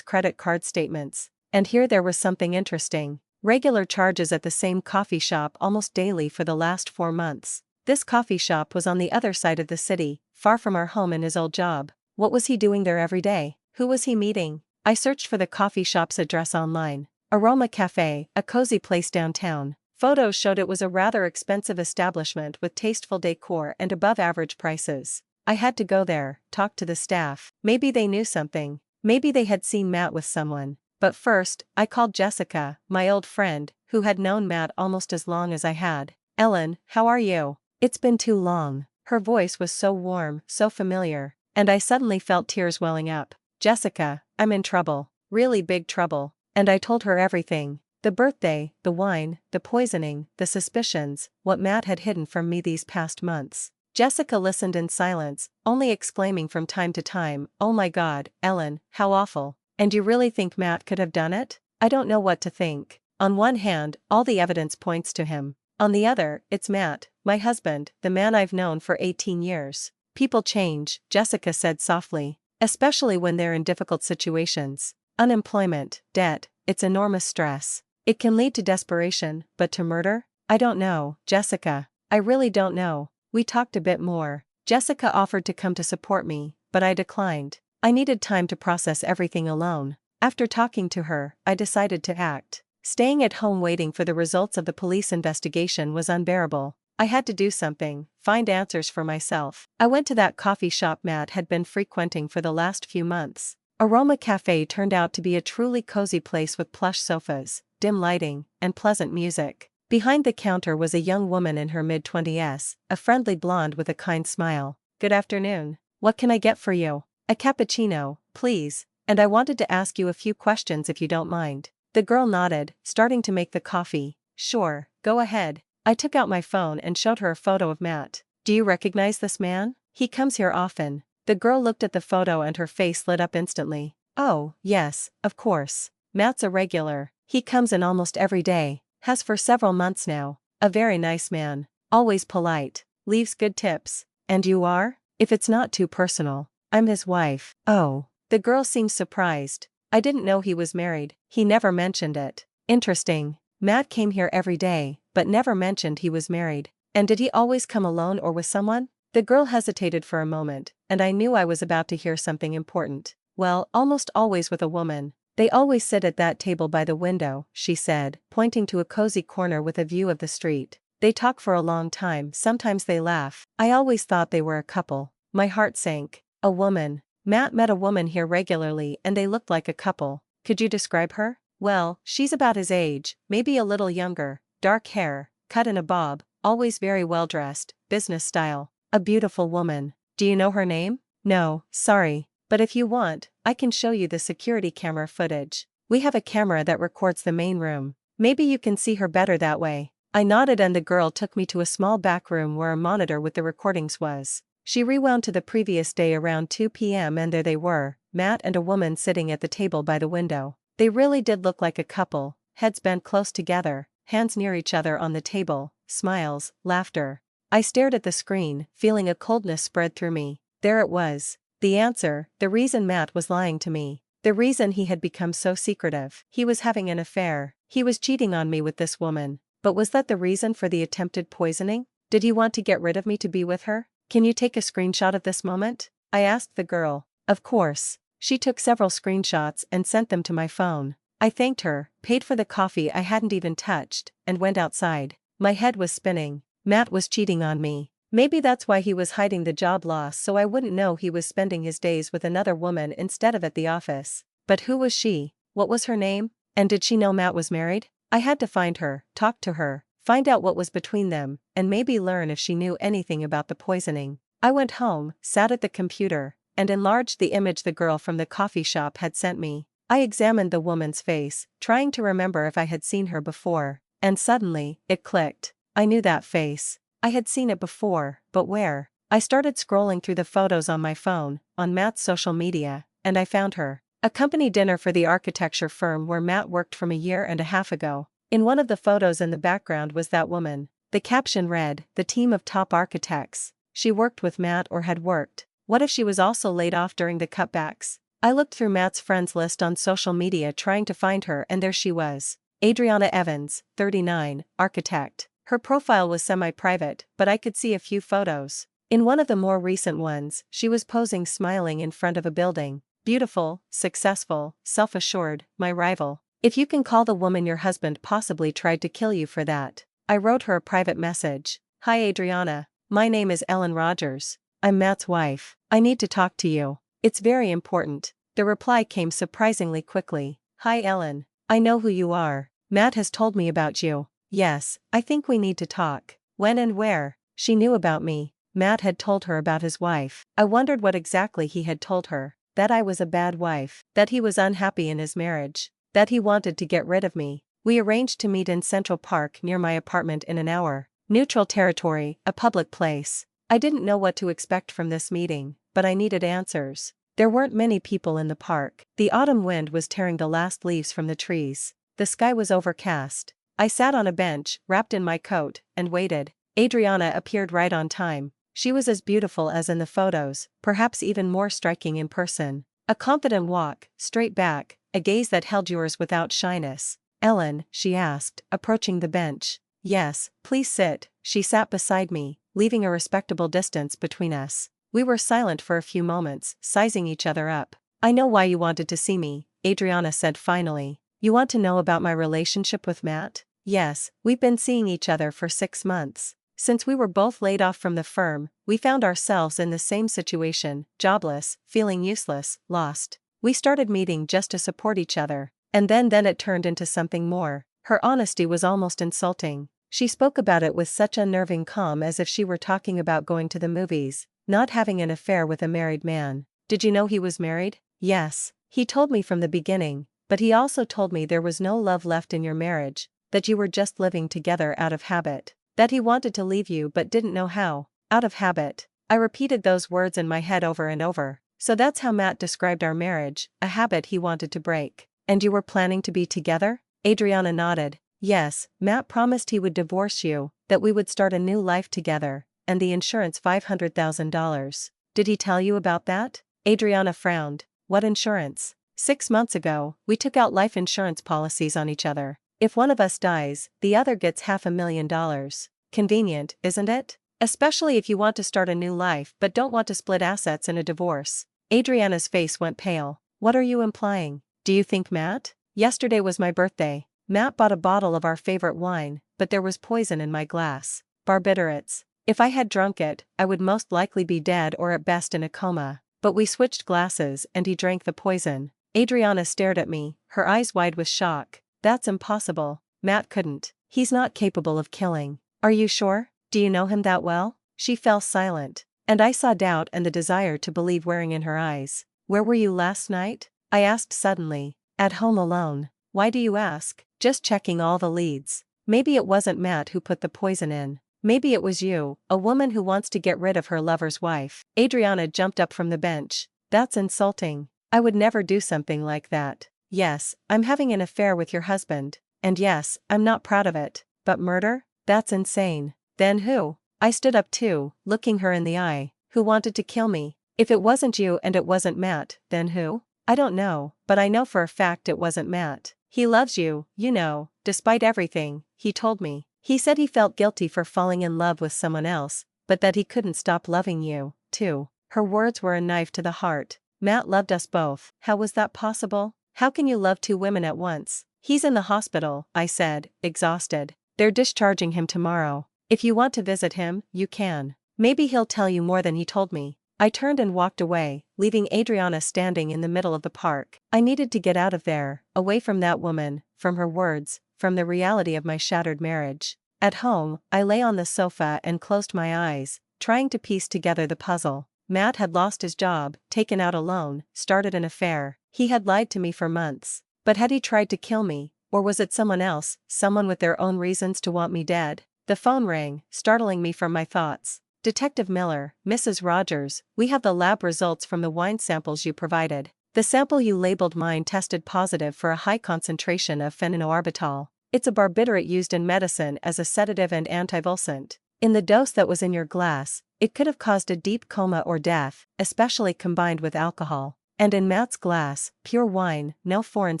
credit card statements. And here there was something interesting. Regular charges at the same coffee shop almost daily for the last 4 months. This coffee shop was on the other side of the city, far from our home and his old job. What was he doing there every day? Who was he meeting? I searched for the coffee shop's address online. Aroma Cafe, a cozy place downtown. Photos showed it was a rather expensive establishment with tasteful decor and above-average prices. I had to go there, talk to the staff. Maybe they knew something. Maybe they had seen Matt with someone. But first, I called Jessica, my old friend, who had known Matt almost as long as I had. Ellen, how are you? It's been too long. Her voice was so warm, so familiar. And I suddenly felt tears welling up. Jessica, I'm in trouble. Really big trouble. And I told her everything. The birthday, the wine, the poisoning, the suspicions, what Matt had hidden from me these past months. Jessica listened in silence, only exclaiming from time to time, "Oh my God, Ellen, how awful. And you really think Matt could have done it?" "I don't know what to think. On one hand, all the evidence points to him. On the other, it's Matt, my husband, the man I've known for 18 years. People change," Jessica said softly. "Especially when they're in difficult situations. Unemployment, debt, it's enormous stress. It can lead to desperation, but to murder? I don't know, Jessica. I really don't know." We talked a bit more. Jessica offered to come to support me, but I declined. I needed time to process everything alone. After talking to her, I decided to act. Staying at home waiting for the results of the police investigation was unbearable. I had to do something, find answers for myself. I went to that coffee shop Matt had been frequenting for the last few months. Aroma Cafe turned out to be a truly cozy place with plush sofas, dim lighting, and pleasant music. Behind the counter was a young woman in her mid-20s, a friendly blonde with a kind smile. "Good afternoon. What can I get for you?" "A cappuccino, please, and I wanted to ask you a few questions if you don't mind." The girl nodded, starting to make the coffee. "Sure, go ahead." I took out my phone and showed her a photo of Matt. "Do you recognize this man? He comes here often." The girl looked at the photo and her face lit up instantly. "Oh, yes, of course. Matt's a regular. He comes in almost every day. Has for several months now. A very nice man. Always polite. Leaves good tips." "And you are?" "If it's not too personal, I'm his wife." "Oh." The girl seemed surprised. "I didn't know he was married. He never mentioned it." "Interesting. Matt came here every day, but never mentioned he was married. And did he always come alone or with someone?" The girl hesitated for a moment, and I knew I was about to hear something important. "Well, almost always with a woman. They always sit at that table by the window," she said, pointing to a cozy corner with a view of the street. "They talk for a long time, sometimes they laugh. I always thought they were a couple." My heart sank. A woman. Matt met a woman here regularly and they looked like a couple. "Could you describe her?" "Well, she's about his age, maybe a little younger, dark hair, cut in a bob, always very well dressed, business style. A beautiful woman." "Do you know her name?" "No, sorry. But if you want, I can show you the security camera footage. We have a camera that records the main room. Maybe you can see her better that way." I nodded and the girl took me to a small back room where a monitor with the recordings was. She rewound to the previous day around 2 p.m. and there they were, Matt and a woman sitting at the table by the window. They really did look like a couple, heads bent close together, hands near each other on the table, smiles, laughter. I stared at the screen, feeling a coldness spread through me. There it was. The answer, the reason Matt was lying to me. The reason he had become so secretive. He was having an affair. He was cheating on me with this woman. But was that the reason for the attempted poisoning? Did he want to get rid of me to be with her? "Can you take a screenshot of this moment?" I asked the girl. Of course. She took several screenshots and sent them to my phone. I thanked her, paid for the coffee I hadn't even touched, and went outside. My head was spinning. Matt was cheating on me. Maybe that's why he was hiding the job loss so I wouldn't know he was spending his days with another woman instead of at the office. But who was she? What was her name? And did she know Matt was married? I had to find her, talk to her, find out what was between them, and maybe learn if she knew anything about the poisoning. I went home, sat at the computer, and enlarged the image the girl from the coffee shop had sent me. I examined the woman's face, trying to remember if I had seen her before, and suddenly, it clicked. I knew that face. I had seen it before, but where? I started scrolling through the photos on my phone, on Matt's social media, and I found her. A company dinner for the architecture firm where Matt worked from a year and a half ago. In one of the photos in the background was that woman. The caption read, "The team of top architects." She worked with Matt or had worked. What if she was also laid off during the cutbacks? I looked through Matt's friends list on social media trying to find her and there she was. Adriana Evans, 39, architect. Her profile was semi-private, but I could see a few photos. In one of the more recent ones, she was posing smiling in front of a building. Beautiful, successful, self-assured, my rival. If you can call the woman your husband possibly tried to kill you for that. I wrote her a private message. "Hi Adriana. My name is Ellen Rogers. I'm Matt's wife. I need to talk to you. It's very important." The reply came surprisingly quickly. "Hi Ellen. I know who you are. Matt has told me about you. Yes, I think we need to talk." When and where? She knew about me. Matt had told her about his wife. I wondered what exactly he had told her. That I was a bad wife. That he was unhappy in his marriage. That he wanted to get rid of me. We arranged to meet in Central Park near my apartment in an hour. Neutral territory, a public place. I didn't know what to expect from this meeting, but I needed answers. There weren't many people in the park. The autumn wind was tearing the last leaves from the trees. The sky was overcast. I sat on a bench, wrapped in my coat, and waited. Adriana appeared right on time. She was as beautiful as in the photos, perhaps even more striking in person. A confident walk, straight back, a gaze that held yours without shyness. "Ellen," she asked, approaching the bench. "Yes, please sit." She sat beside me, leaving a respectable distance between us. We were silent for a few moments, sizing each other up. "I know why you wanted to see me," Adriana said finally. "You want to know about my relationship with Matt?" "Yes, we've been seeing each other for 6 months. Since we were both laid off from the firm, we found ourselves in the same situation, jobless, feeling useless, lost. We started meeting just to support each other. And then it turned into something more." Her honesty was almost insulting. She spoke about it with such unnerving calm, as if she were talking about going to the movies, not having an affair with a married man. "Did you know he was married?" "Yes. He told me from the beginning, but he also told me there was no love left in your marriage, that you were just living together out of habit. That he wanted to leave you but didn't know how. Out of habit." I repeated those words in my head over and over. So that's how Matt described our marriage, a habit he wanted to break. "And you were planning to be together?" Adriana nodded. "Yes, Matt promised he would divorce you, that we would start a new life together, and the insurance $500,000. Did he tell you about that?" Adriana frowned. "What insurance?" 6 months ago, we took out life insurance policies on each other. If one of us dies, the other gets $500,000. Convenient, isn't it? Especially if you want to start a new life but don't want to split assets in a divorce." Adriana's face went pale. "What are you implying? Do you think Matt?" "Yesterday was my birthday. Matt bought a bottle of our favorite wine, but there was poison in my glass. Barbiturates. If I had drunk it, I would most likely be dead or at best in a coma. But we switched glasses and he drank the poison." Adriana stared at me, her eyes wide with shock. "That's impossible. Matt couldn't. He's not capable of killing." "Are you sure? Do you know him that well?" She fell silent, and I saw doubt and the desire to believe wearing in her eyes. "Where were you last night?" I asked suddenly. "At home alone." "Why do you ask?" "Just checking all the leads. Maybe it wasn't Matt who put the poison in. Maybe it was you, a woman who wants to get rid of her lover's wife." Adriana jumped up from the bench. "That's insulting. I would never do something like that. Yes, I'm having an affair with your husband. And yes, I'm not proud of it. But murder? That's insane." "Then who?" I stood up too, looking her in the eye. "Who wanted to kill me? If it wasn't you and it wasn't Matt, then who?" "I don't know, but I know for a fact it wasn't Matt. He loves you, you know, despite everything, he told me. He said he felt guilty for falling in love with someone else, but that he couldn't stop loving you, too." Her words were a knife to the heart. "Matt loved us both. How was that possible? How can you love 2 women at once?" "He's in the hospital," I said, exhausted. "They're discharging him tomorrow. If you want to visit him, you can. Maybe he'll tell you more than he told me." I turned and walked away, leaving Adriana standing in the middle of the park. I needed to get out of there, away from that woman, from her words, from the reality of my shattered marriage. At home, I lay on the sofa and closed my eyes, trying to piece together the puzzle. Matt had lost his job, taken out a loan, started an affair. He had lied to me for months. But had he tried to kill me, or was it someone else, someone with their own reasons to want me dead? The phone rang, startling me from my thoughts. "Detective Miller, Mrs. Rogers, we have the lab results from the wine samples you provided. The sample you labeled mine tested positive for a high concentration of phenobarbital. It's a barbiturate used in medicine as a sedative and antivulsant. In the dose that was in your glass, it could have caused a deep coma or death, especially combined with alcohol. And in Matt's glass, pure wine, no foreign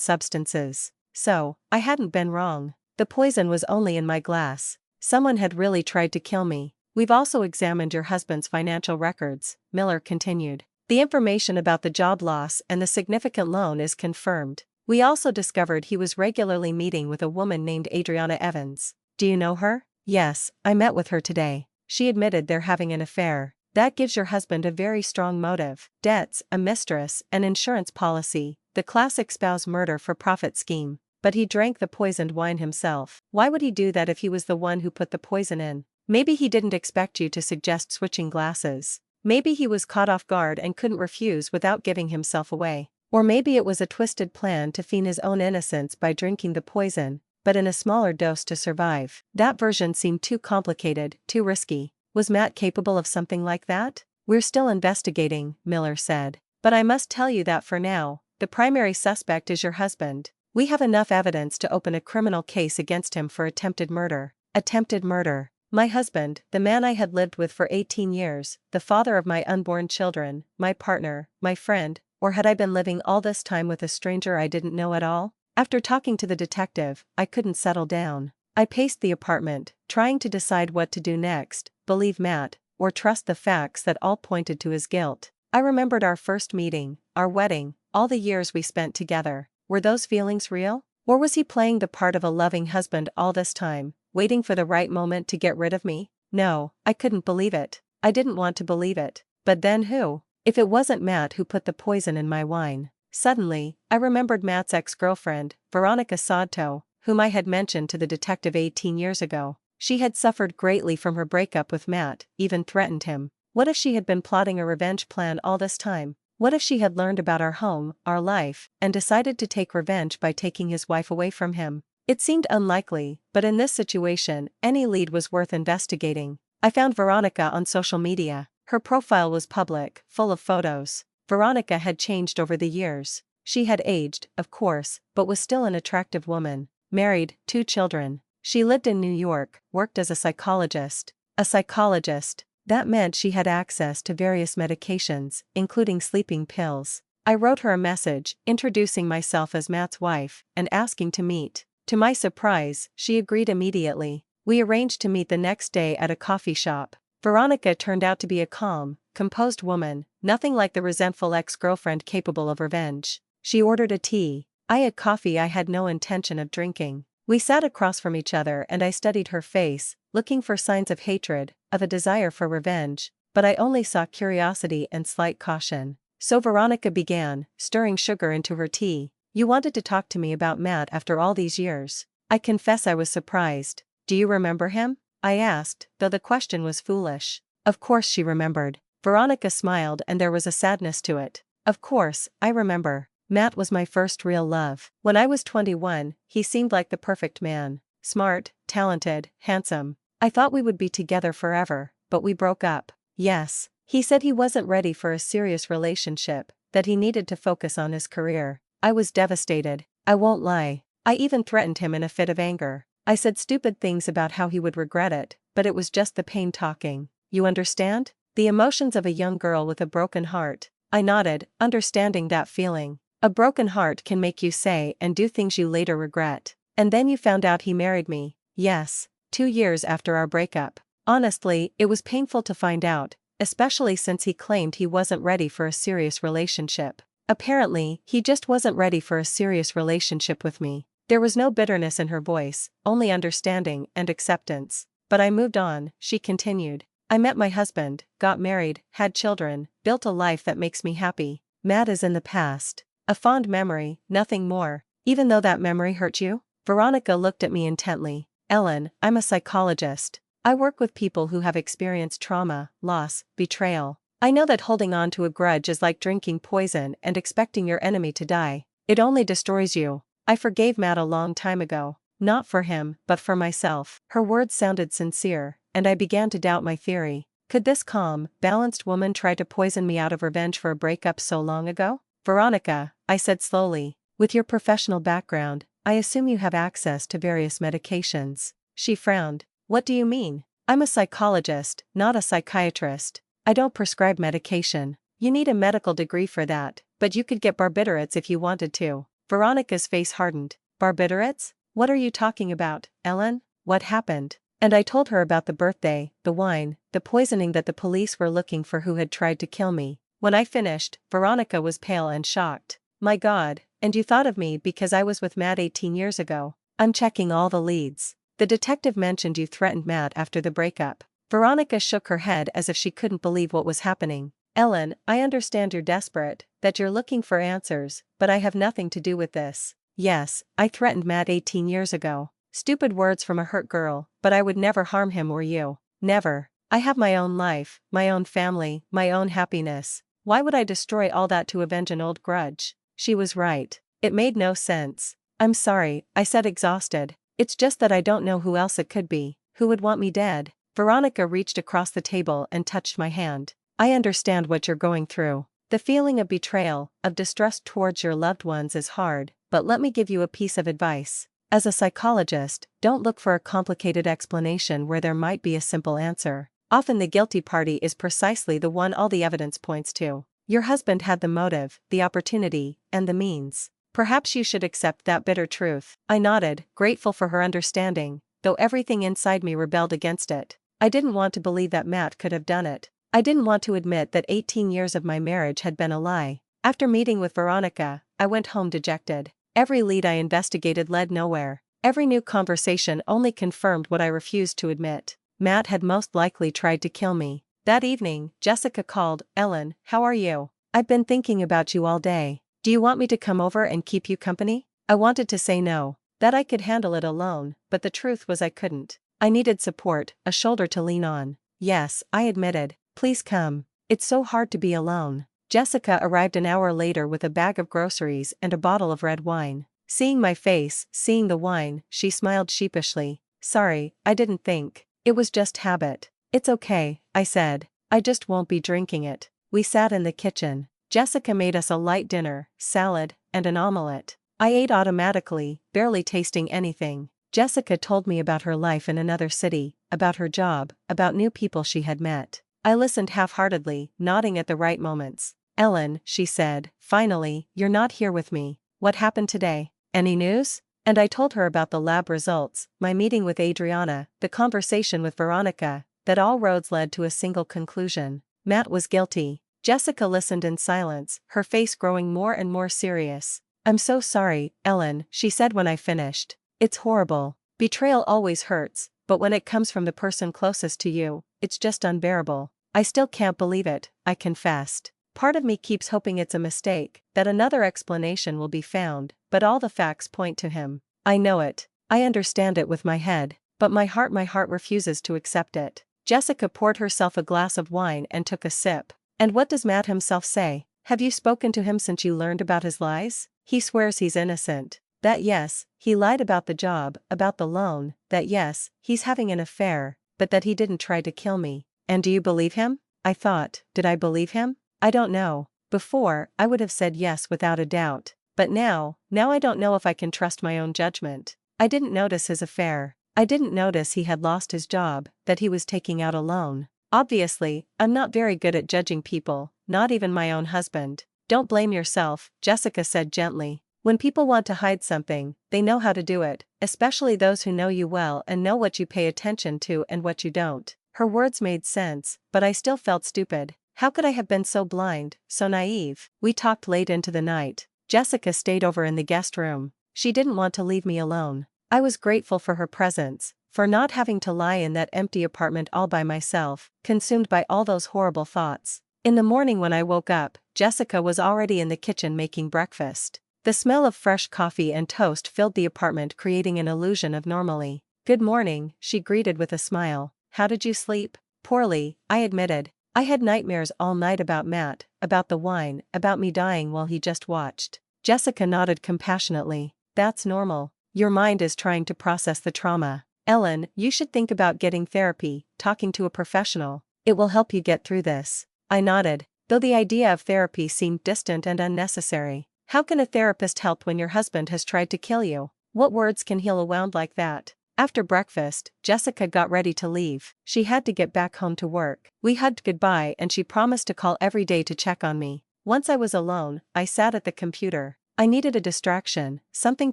substances. So, I hadn't been wrong. The poison was only in my glass. Someone had really tried to kill me." "We've also examined your husband's financial records," Miller continued. "The information about the job loss and the significant loan is confirmed. We also discovered he was regularly meeting with a woman named Adriana Evans. Do you know her?" "Yes, I met with her today. She admitted they're having an affair. That gives your husband a very strong motive. Debts, a mistress, an insurance policy, the classic spouse murder for profit scheme. But he drank the poisoned wine himself. Why would he do that if he was the one who put the poison in? Maybe he didn't expect you to suggest switching glasses. Maybe he was caught off guard and couldn't refuse without giving himself away. Or maybe it was a twisted plan to feign his own innocence by drinking the poison, but in a smaller dose to survive." That version seemed too complicated, too risky. Was Matt capable of something like that? We're still investigating, Miller said. But I must tell you that for now, the primary suspect is your husband. We have enough evidence to open a criminal case against him for attempted murder. Attempted murder. My husband, the man I had lived with for 18 years, the father of my unborn children, my partner, my friend, or had I been living all this time with a stranger I didn't know at all? After talking to the detective, I couldn't settle down. I paced the apartment, trying to decide what to do next, believe Matt, or trust the facts that all pointed to his guilt. I remembered our first meeting, our wedding, all the years we spent together. Were those feelings real? Or was he playing the part of a loving husband all this time, waiting for the right moment to get rid of me? No, I couldn't believe it. I didn't want to believe it. But then who? If it wasn't Matt who put the poison in my wine. Suddenly, I remembered Matt's ex-girlfriend, Veronica Sodto, whom I had mentioned to the detective 18 years ago. She had suffered greatly from her breakup with Matt, even threatened him. What if she had been plotting a revenge plan all this time? What if she had learned about our home, our life, and decided to take revenge by taking his wife away from him? It seemed unlikely, but in this situation, any lead was worth investigating. I found Veronica on social media. Her profile was public, full of photos. Veronica had changed over the years. She had aged, of course, but was still an attractive woman. Married, 2 children. She lived in New York, worked as a psychologist. A psychologist. That meant she had access to various medications, including sleeping pills. I wrote her a message, introducing myself as Matt's wife, and asking to meet. To my surprise, she agreed immediately. We arranged to meet the next day at a coffee shop. Veronica turned out to be a calm, composed woman, nothing like the resentful ex-girlfriend capable of revenge. She ordered a tea. I had coffee I had no intention of drinking. We sat across from each other and I studied her face, looking for signs of hatred, of a desire for revenge, but I only saw curiosity and slight caution. So Veronica began, stirring sugar into her tea. You wanted to talk to me about Matt after all these years. I confess I was surprised. Do you remember him? I asked, though the question was foolish. Of course she remembered. Veronica smiled and there was a sadness to it. Of course, I remember. Matt was my first real love. When I was 21, he seemed like the perfect man. Smart, talented, handsome. I thought we would be together forever, but we broke up. Yes. He said he wasn't ready for a serious relationship, that he needed to focus on his career. I was devastated. I won't lie. I even threatened him in a fit of anger. I said stupid things about how he would regret it, but it was just the pain talking. You understand? The emotions of a young girl with a broken heart. I nodded, understanding that feeling. A broken heart can make you say and do things you later regret. And then you found out he married me. Yes, 2 years after our breakup. Honestly, it was painful to find out, especially since he claimed he wasn't ready for a serious relationship. Apparently, he just wasn't ready for a serious relationship with me. There was no bitterness in her voice, only understanding and acceptance. But I moved on, she continued. I met my husband, got married, had children, built a life that makes me happy. Matt is in the past. A fond memory, nothing more. Even though that memory hurt you? Veronica looked at me intently. Ellen, I'm a psychologist. I work with people who have experienced trauma, loss, betrayal. I know that holding on to a grudge is like drinking poison and expecting your enemy to die. It only destroys you. I forgave Matt a long time ago. Not for him, but for myself. Her words sounded sincere, and I began to doubt my theory. Could this calm, balanced woman try to poison me out of revenge for a breakup so long ago? Veronica, I said slowly, with your professional background, I assume you have access to various medications. She frowned. What do you mean? I'm a psychologist, not a psychiatrist. I don't prescribe medication. You need a medical degree for that, but you could get barbiturates if you wanted to. Veronica's face hardened. Barbiturates? What are you talking about, Ellen? What happened? And I told her about the birthday, the wine, the poisoning that the police were looking for who had tried to kill me. When I finished, Veronica was pale and shocked. My God, and you thought of me because I was with Matt 18 years ago. I'm checking all the leads. The detective mentioned you threatened Matt after the breakup. Veronica shook her head as if she couldn't believe what was happening. Ellen, I understand you're desperate, that you're looking for answers, but I have nothing to do with this. Yes, I threatened Matt 18 years ago. Stupid words from a hurt girl, but I would never harm him or you. Never. I have my own life, my own family, my own happiness. Why would I destroy all that to avenge an old grudge? She was right. It made no sense. I'm sorry, I said exhausted. It's just that I don't know who else it could be. Who would want me dead? Veronica reached across the table and touched my hand. I understand what you're going through. The feeling of betrayal, of distrust towards your loved ones is hard, but let me give you a piece of advice. As a psychologist, don't look for a complicated explanation where there might be a simple answer. Often the guilty party is precisely the one all the evidence points to. Your husband had the motive, the opportunity, and the means. Perhaps you should accept that bitter truth. I nodded, grateful for her understanding, though everything inside me rebelled against it. I didn't want to believe that Matt could have done it. I didn't want to admit that 18 years of my marriage had been a lie. After meeting with Veronica, I went home dejected. Every lead I investigated led nowhere. Every new conversation only confirmed what I refused to admit. Matt had most likely tried to kill me. That evening, Jessica called. "Ellen, how are you? I've been thinking about you all day. Do you want me to come over and keep you company?" I wanted to say no, that I could handle it alone, but the truth was I couldn't. I needed support, a shoulder to lean on. "Yes," I admitted, "please come. It's so hard to be alone." Jessica arrived an hour later with a bag of groceries and a bottle of red wine. Seeing my face, seeing the wine, she smiled sheepishly. "Sorry, I didn't think. It was just habit." "It's okay," I said. "I just won't be drinking it." We sat in the kitchen. Jessica made us a light dinner, salad, and an omelette. I ate automatically, barely tasting anything. Jessica told me about her life in another city, about her job, about new people she had met. I listened half-heartedly, nodding at the right moments. "Ellen," she said, "finally, you're not here with me. What happened today? Any news?" And I told her about the lab results, my meeting with Adriana, the conversation with Veronica, that all roads led to a single conclusion. Matt was guilty. Jessica listened in silence, her face growing more and more serious. "I'm so sorry, Ellen," she said when I finished. "It's horrible. Betrayal always hurts, but when it comes from the person closest to you, it's just unbearable." "I still can't believe it," I confessed. "Part of me keeps hoping it's a mistake, that another explanation will be found, but all the facts point to him. I know it. I understand it with my head, but my heart refuses to accept it." Jessica poured herself a glass of wine and took a sip. "And what does Matt himself say? Have you spoken to him since you learned about his lies?" "He swears he's innocent. That yes, he lied about the job, about the loan, that yes, he's having an affair, but that he didn't try to kill me." "And do you believe him?" I thought, did I believe him? I don't know. Before, I would have said yes without a doubt. But now I don't know if I can trust my own judgment. I didn't notice his affair. I didn't notice he had lost his job, that he was taking out a loan. Obviously, I'm not very good at judging people, not even my own husband. "Don't blame yourself," Jessica said gently. "When people want to hide something, they know how to do it, especially those who know you well and know what you pay attention to and what you don't." Her words made sense, but I still felt stupid. How could I have been so blind, so naive? We talked late into the night. Jessica stayed over in the guest room. She didn't want to leave me alone. I was grateful for her presence, for not having to lie in that empty apartment all by myself, consumed by all those horrible thoughts. In the morning when I woke up, Jessica was already in the kitchen making breakfast. The smell of fresh coffee and toast filled the apartment, creating an illusion of normalcy. "Good morning," she greeted with a smile. "How did you sleep?" "Poorly," I admitted. "I had nightmares all night about Matt, about the wine, about me dying while he just watched." Jessica nodded compassionately. "That's normal. Your mind is trying to process the trauma. Ellen, you should think about getting therapy, talking to a professional. It will help you get through this." I nodded, though the idea of therapy seemed distant and unnecessary. How can a therapist help when your husband has tried to kill you? What words can heal a wound like that? After breakfast, Jessica got ready to leave. She had to get back home to work. We hugged goodbye and she promised to call every day to check on me. Once I was alone, I sat at the computer. I needed a distraction, something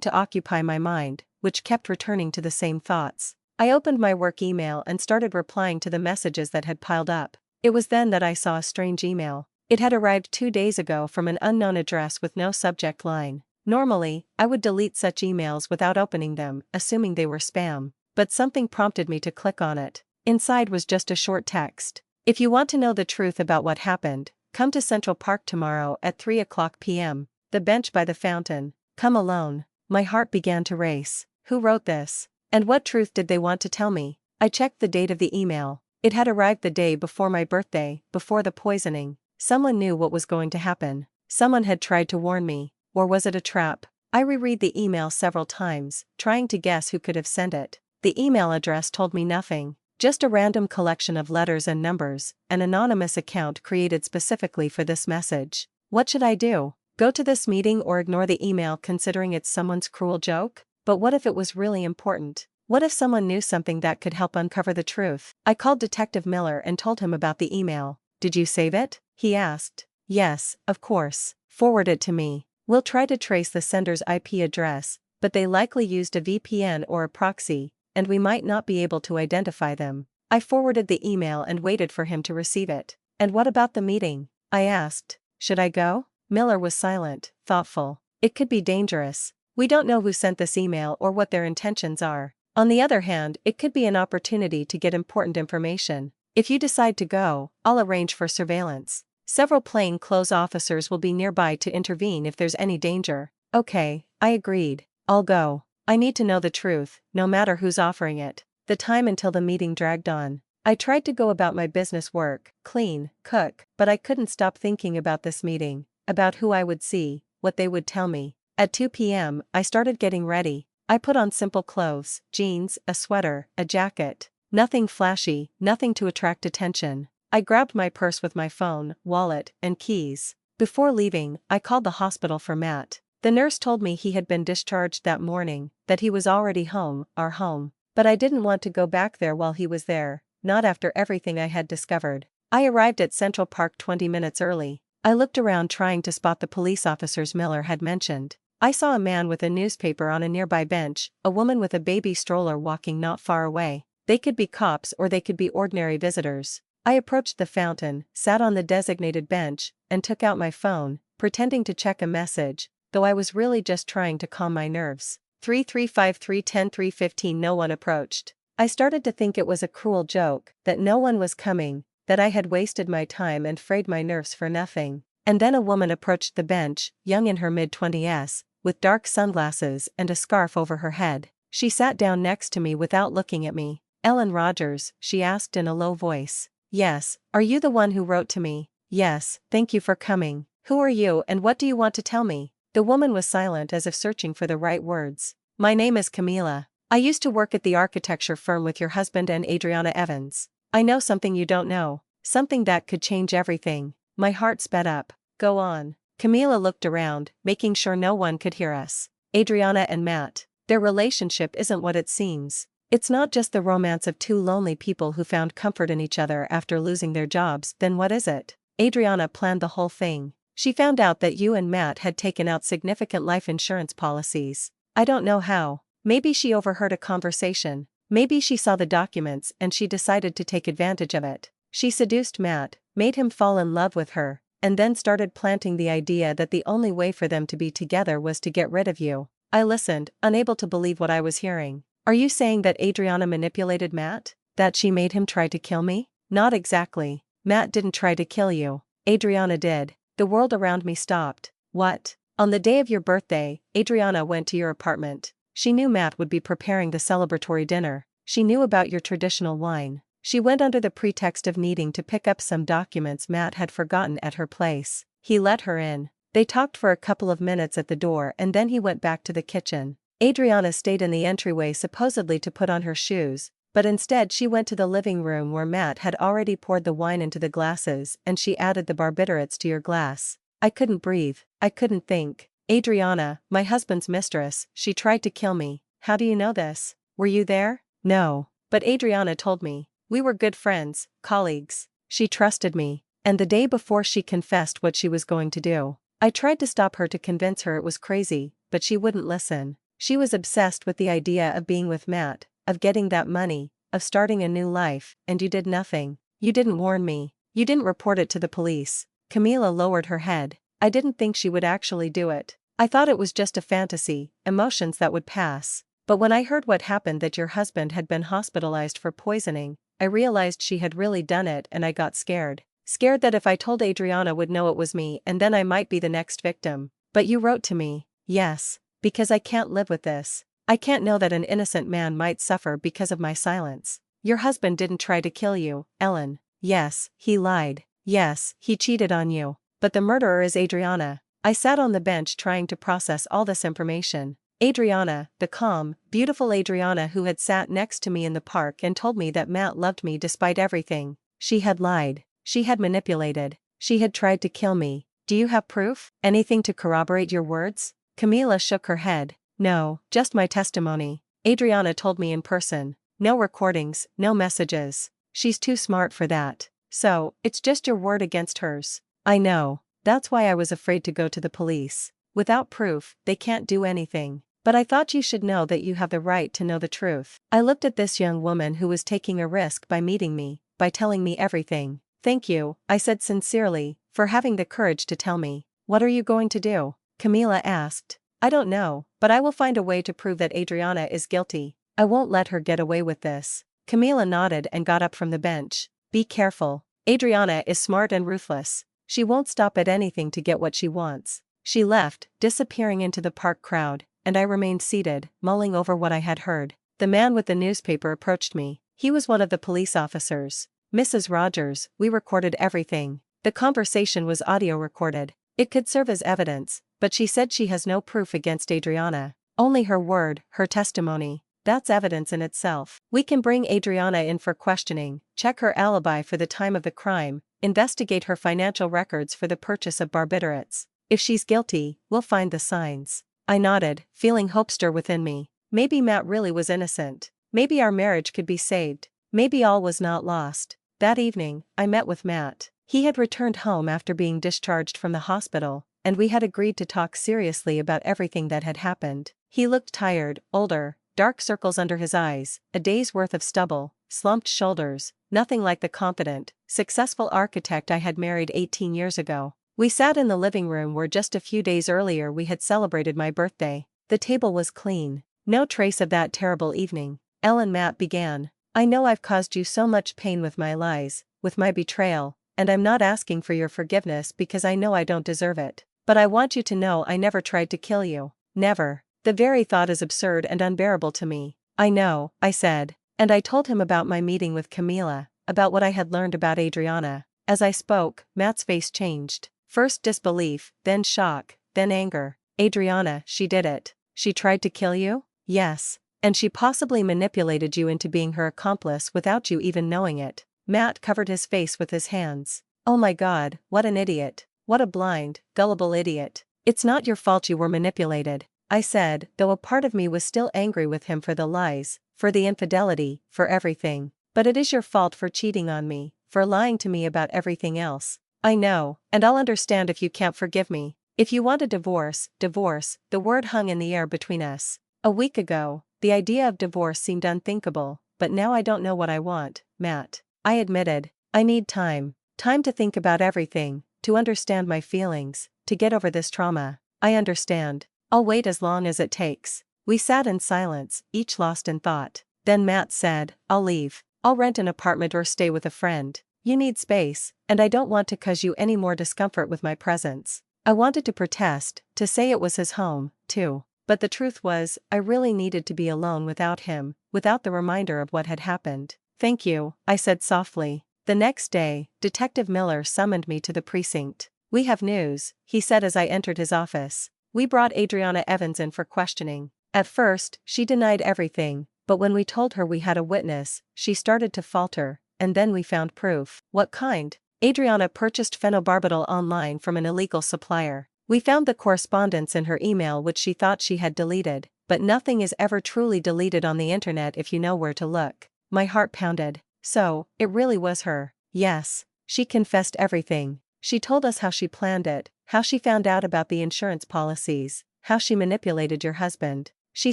to occupy my mind, which kept returning to the same thoughts. I opened my work email and started replying to the messages that had piled up. It was then that I saw a strange email. It had arrived 2 days ago from an unknown address with no subject line. Normally, I would delete such emails without opening them, assuming they were spam. But something prompted me to click on it. Inside was just a short text. "If you want to know the truth about what happened, come to Central Park tomorrow at 3:00 p.m. The bench by the fountain. Come alone." My heart began to race. Who wrote this? And what truth did they want to tell me? I checked the date of the email. It had arrived the day before my birthday, before the poisoning. Someone knew what was going to happen. Someone had tried to warn me. Or was it a trap? I reread the email several times, trying to guess who could have sent it. The email address told me nothing. Just a random collection of letters and numbers, an anonymous account created specifically for this message. What should I do? Go to this meeting or ignore the email considering it's someone's cruel joke? But what if it was really important? What if someone knew something that could help uncover the truth? I called Detective Miller and told him about the email. Did you save it? He asked. Yes, of course. Forward it to me. We'll try to trace the sender's IP address, but they likely used a VPN or a proxy, and we might not be able to identify them. I forwarded the email and waited for him to receive it. And what about the meeting? I asked. Should I go? Miller was silent, thoughtful. It could be dangerous. We don't know who sent this email or what their intentions are. On the other hand, it could be an opportunity to get important information. If you decide to go, I'll arrange for surveillance. Several plainclothes officers will be nearby to intervene if there's any danger. Okay, I agreed. I'll go. I need to know the truth, no matter who's offering it. The time until the meeting dragged on. I tried to go about my business work, clean, cook, but I couldn't stop thinking about this meeting, about who I would see, what they would tell me. At 2 p.m., I started getting ready. I put on simple clothes, jeans, a sweater, a jacket. Nothing flashy, nothing to attract attention. I grabbed my purse with my phone, wallet, and keys. Before leaving, I called the hospital for Matt. The nurse told me he had been discharged that morning, that he was already home, our home. But I didn't want to go back there while he was there, not after everything I had discovered. I arrived at Central Park 20 minutes early. I looked around trying to spot the police officers Miller had mentioned. I saw a man with a newspaper on a nearby bench, a woman with a baby stroller walking not far away. They could be cops or they could be ordinary visitors. I approached the fountain, sat on the designated bench, and took out my phone, pretending to check a message, though I was really just trying to calm my nerves. 335310-315. No one approached. I started to think it was a cruel joke, that no one was coming, that I had wasted my time and frayed my nerves for nothing. And then a woman approached the bench, young in her mid-20s, with dark sunglasses and a scarf over her head. She sat down next to me without looking at me. Ellen Rogers, she asked in a low voice. Yes, are you the one who wrote to me? Yes, thank you for coming. Who are you and what do you want to tell me? The woman was silent as if searching for the right words. My name is Camila. I used to work at the architecture firm with your husband and Adriana Evans. I know something you don't know. Something that could change everything. My heart sped up. Go on. Camila looked around, making sure no one could hear us. Adriana and Matt. Their relationship isn't what it seems. It's not just the romance of two lonely people who found comfort in each other after losing their jobs. Then what is it? Adriana planned the whole thing. She found out that you and Matt had taken out significant life insurance policies. I don't know how. Maybe she overheard a conversation. Maybe she saw the documents and she decided to take advantage of it. She seduced Matt, made him fall in love with her, and then started planting the idea that the only way for them to be together was to get rid of you. I listened, unable to believe what I was hearing. Are you saying that Adriana manipulated Matt? That she made him try to kill me? Not exactly. Matt didn't try to kill you. Adriana did. The world around me stopped. What? On the day of your birthday, Adriana went to your apartment. She knew Matt would be preparing the celebratory dinner. She knew about your traditional wine. She went under the pretext of needing to pick up some documents Matt had forgotten at her place. He let her in. They talked for a couple of minutes at the door and then he went back to the kitchen. Adriana stayed in the entryway supposedly to put on her shoes, but instead she went to the living room where Matt had already poured the wine into the glasses and she added the barbiturates to your glass. I couldn't breathe. I couldn't think. Adriana, my husband's mistress, she tried to kill me. How do you know this? Were you there? No. But Adriana told me. We were good friends, colleagues. She trusted me. And the day before she confessed what she was going to do. I tried to stop her to convince her it was crazy, but she wouldn't listen. She was obsessed with the idea of being with Matt, of getting that money, of starting a new life, and you did nothing. You didn't warn me. You didn't report it to the police. Camila lowered her head. I didn't think she would actually do it. I thought it was just a fantasy, emotions that would pass. But when I heard what happened, that your husband had been hospitalized for poisoning, I realized she had really done it and I got scared. Scared that if I told Adriana would know it was me and then I might be the next victim. But you wrote to me. Yes. Because I can't live with this. I can't know that an innocent man might suffer because of my silence. Your husband didn't try to kill you, Ellen. Yes, he lied. Yes, he cheated on you. But the murderer is Adriana. I sat on the bench trying to process all this information. Adriana, the calm, beautiful Adriana who had sat next to me in the park and told me that Matt loved me despite everything. She had lied. She had manipulated. She had tried to kill me. Do you have proof? Anything to corroborate your words? Camila shook her head. No, just my testimony. Adriana told me in person. No recordings, no messages. She's too smart for that. So, it's just your word against hers. I know. That's why I was afraid to go to the police. Without proof, they can't do anything. But I thought you should know that you have the right to know the truth. I looked at this young woman who was taking a risk by meeting me, by telling me everything. Thank you, I said sincerely, for having the courage to tell me. What are you going to do? Camila asked. I don't know, but I will find a way to prove that Adriana is guilty. I won't let her get away with this. Camila nodded and got up from the bench. Be careful. Adriana is smart and ruthless. She won't stop at anything to get what she wants. She left, disappearing into the park crowd, and I remained seated, mulling over what I had heard. The man with the newspaper approached me. He was one of the police officers. Mrs. Rogers, we recorded everything. The conversation was audio recorded. It could serve as evidence, but she said she has no proof against Adriana. Only her word, her testimony. That's evidence in itself. We can bring Adriana in for questioning, check her alibi for the time of the crime, investigate her financial records for the purchase of barbiturates. If she's guilty, we'll find the signs. I nodded, feeling hope stir within me. Maybe Matt really was innocent. Maybe our marriage could be saved. Maybe all was not lost. That evening, I met with Matt. He had returned home after being discharged from the hospital, and we had agreed to talk seriously about everything that had happened. He looked tired, older, dark circles under his eyes, a day's worth of stubble, slumped shoulders, nothing like the confident, successful architect I had married 18 years ago. We sat in the living room where just a few days earlier we had celebrated my birthday. The table was clean. No trace of that terrible evening. Ellen, Matt began. I know I've caused you so much pain with my lies, with my betrayal, and I'm not asking for your forgiveness because I know I don't deserve it. But I want you to know I never tried to kill you. Never. The very thought is absurd and unbearable to me. I know, I said. And I told him about my meeting with Camila, about what I had learned about Adriana. As I spoke, Matt's face changed. First disbelief, then shock, then anger. Adriana, she did it. She tried to kill you? Yes. And she possibly manipulated you into being her accomplice without you even knowing it. Matt covered his face with his hands. Oh my God, what an idiot. What a blind, gullible idiot. It's not your fault you were manipulated, I said, though a part of me was still angry with him for the lies, for the infidelity, for everything. But it is your fault for cheating on me, for lying to me about everything else. I know, and I'll understand if you can't forgive me. If you want a divorce, divorce, the word hung in the air between us. A week ago, the idea of divorce seemed unthinkable, but now I don't know what I want, Matt. I admitted. I need time. Time to think about everything, to understand my feelings, to get over this trauma. I understand. I'll wait as long as it takes. We sat in silence, each lost in thought. Then Matt said, I'll leave. I'll rent an apartment or stay with a friend. You need space, and I don't want to cause you any more discomfort with my presence. I wanted to protest, to say it was his home, too. But the truth was, I really needed to be alone without him, without the reminder of what had happened. Thank you, I said softly. The next day, Detective Miller summoned me to the precinct. We have news, he said as I entered his office. We brought Adriana Evans in for questioning. At first, she denied everything, but when we told her we had a witness, she started to falter, and then we found proof. What kind? Adriana purchased phenobarbital online from an illegal supplier. We found the correspondence in her email which she thought she had deleted, but nothing is ever truly deleted on the internet if you know where to look. My heart pounded. So, it really was her. Yes. She confessed everything. She told us how she planned it, how she found out about the insurance policies, how she manipulated your husband. She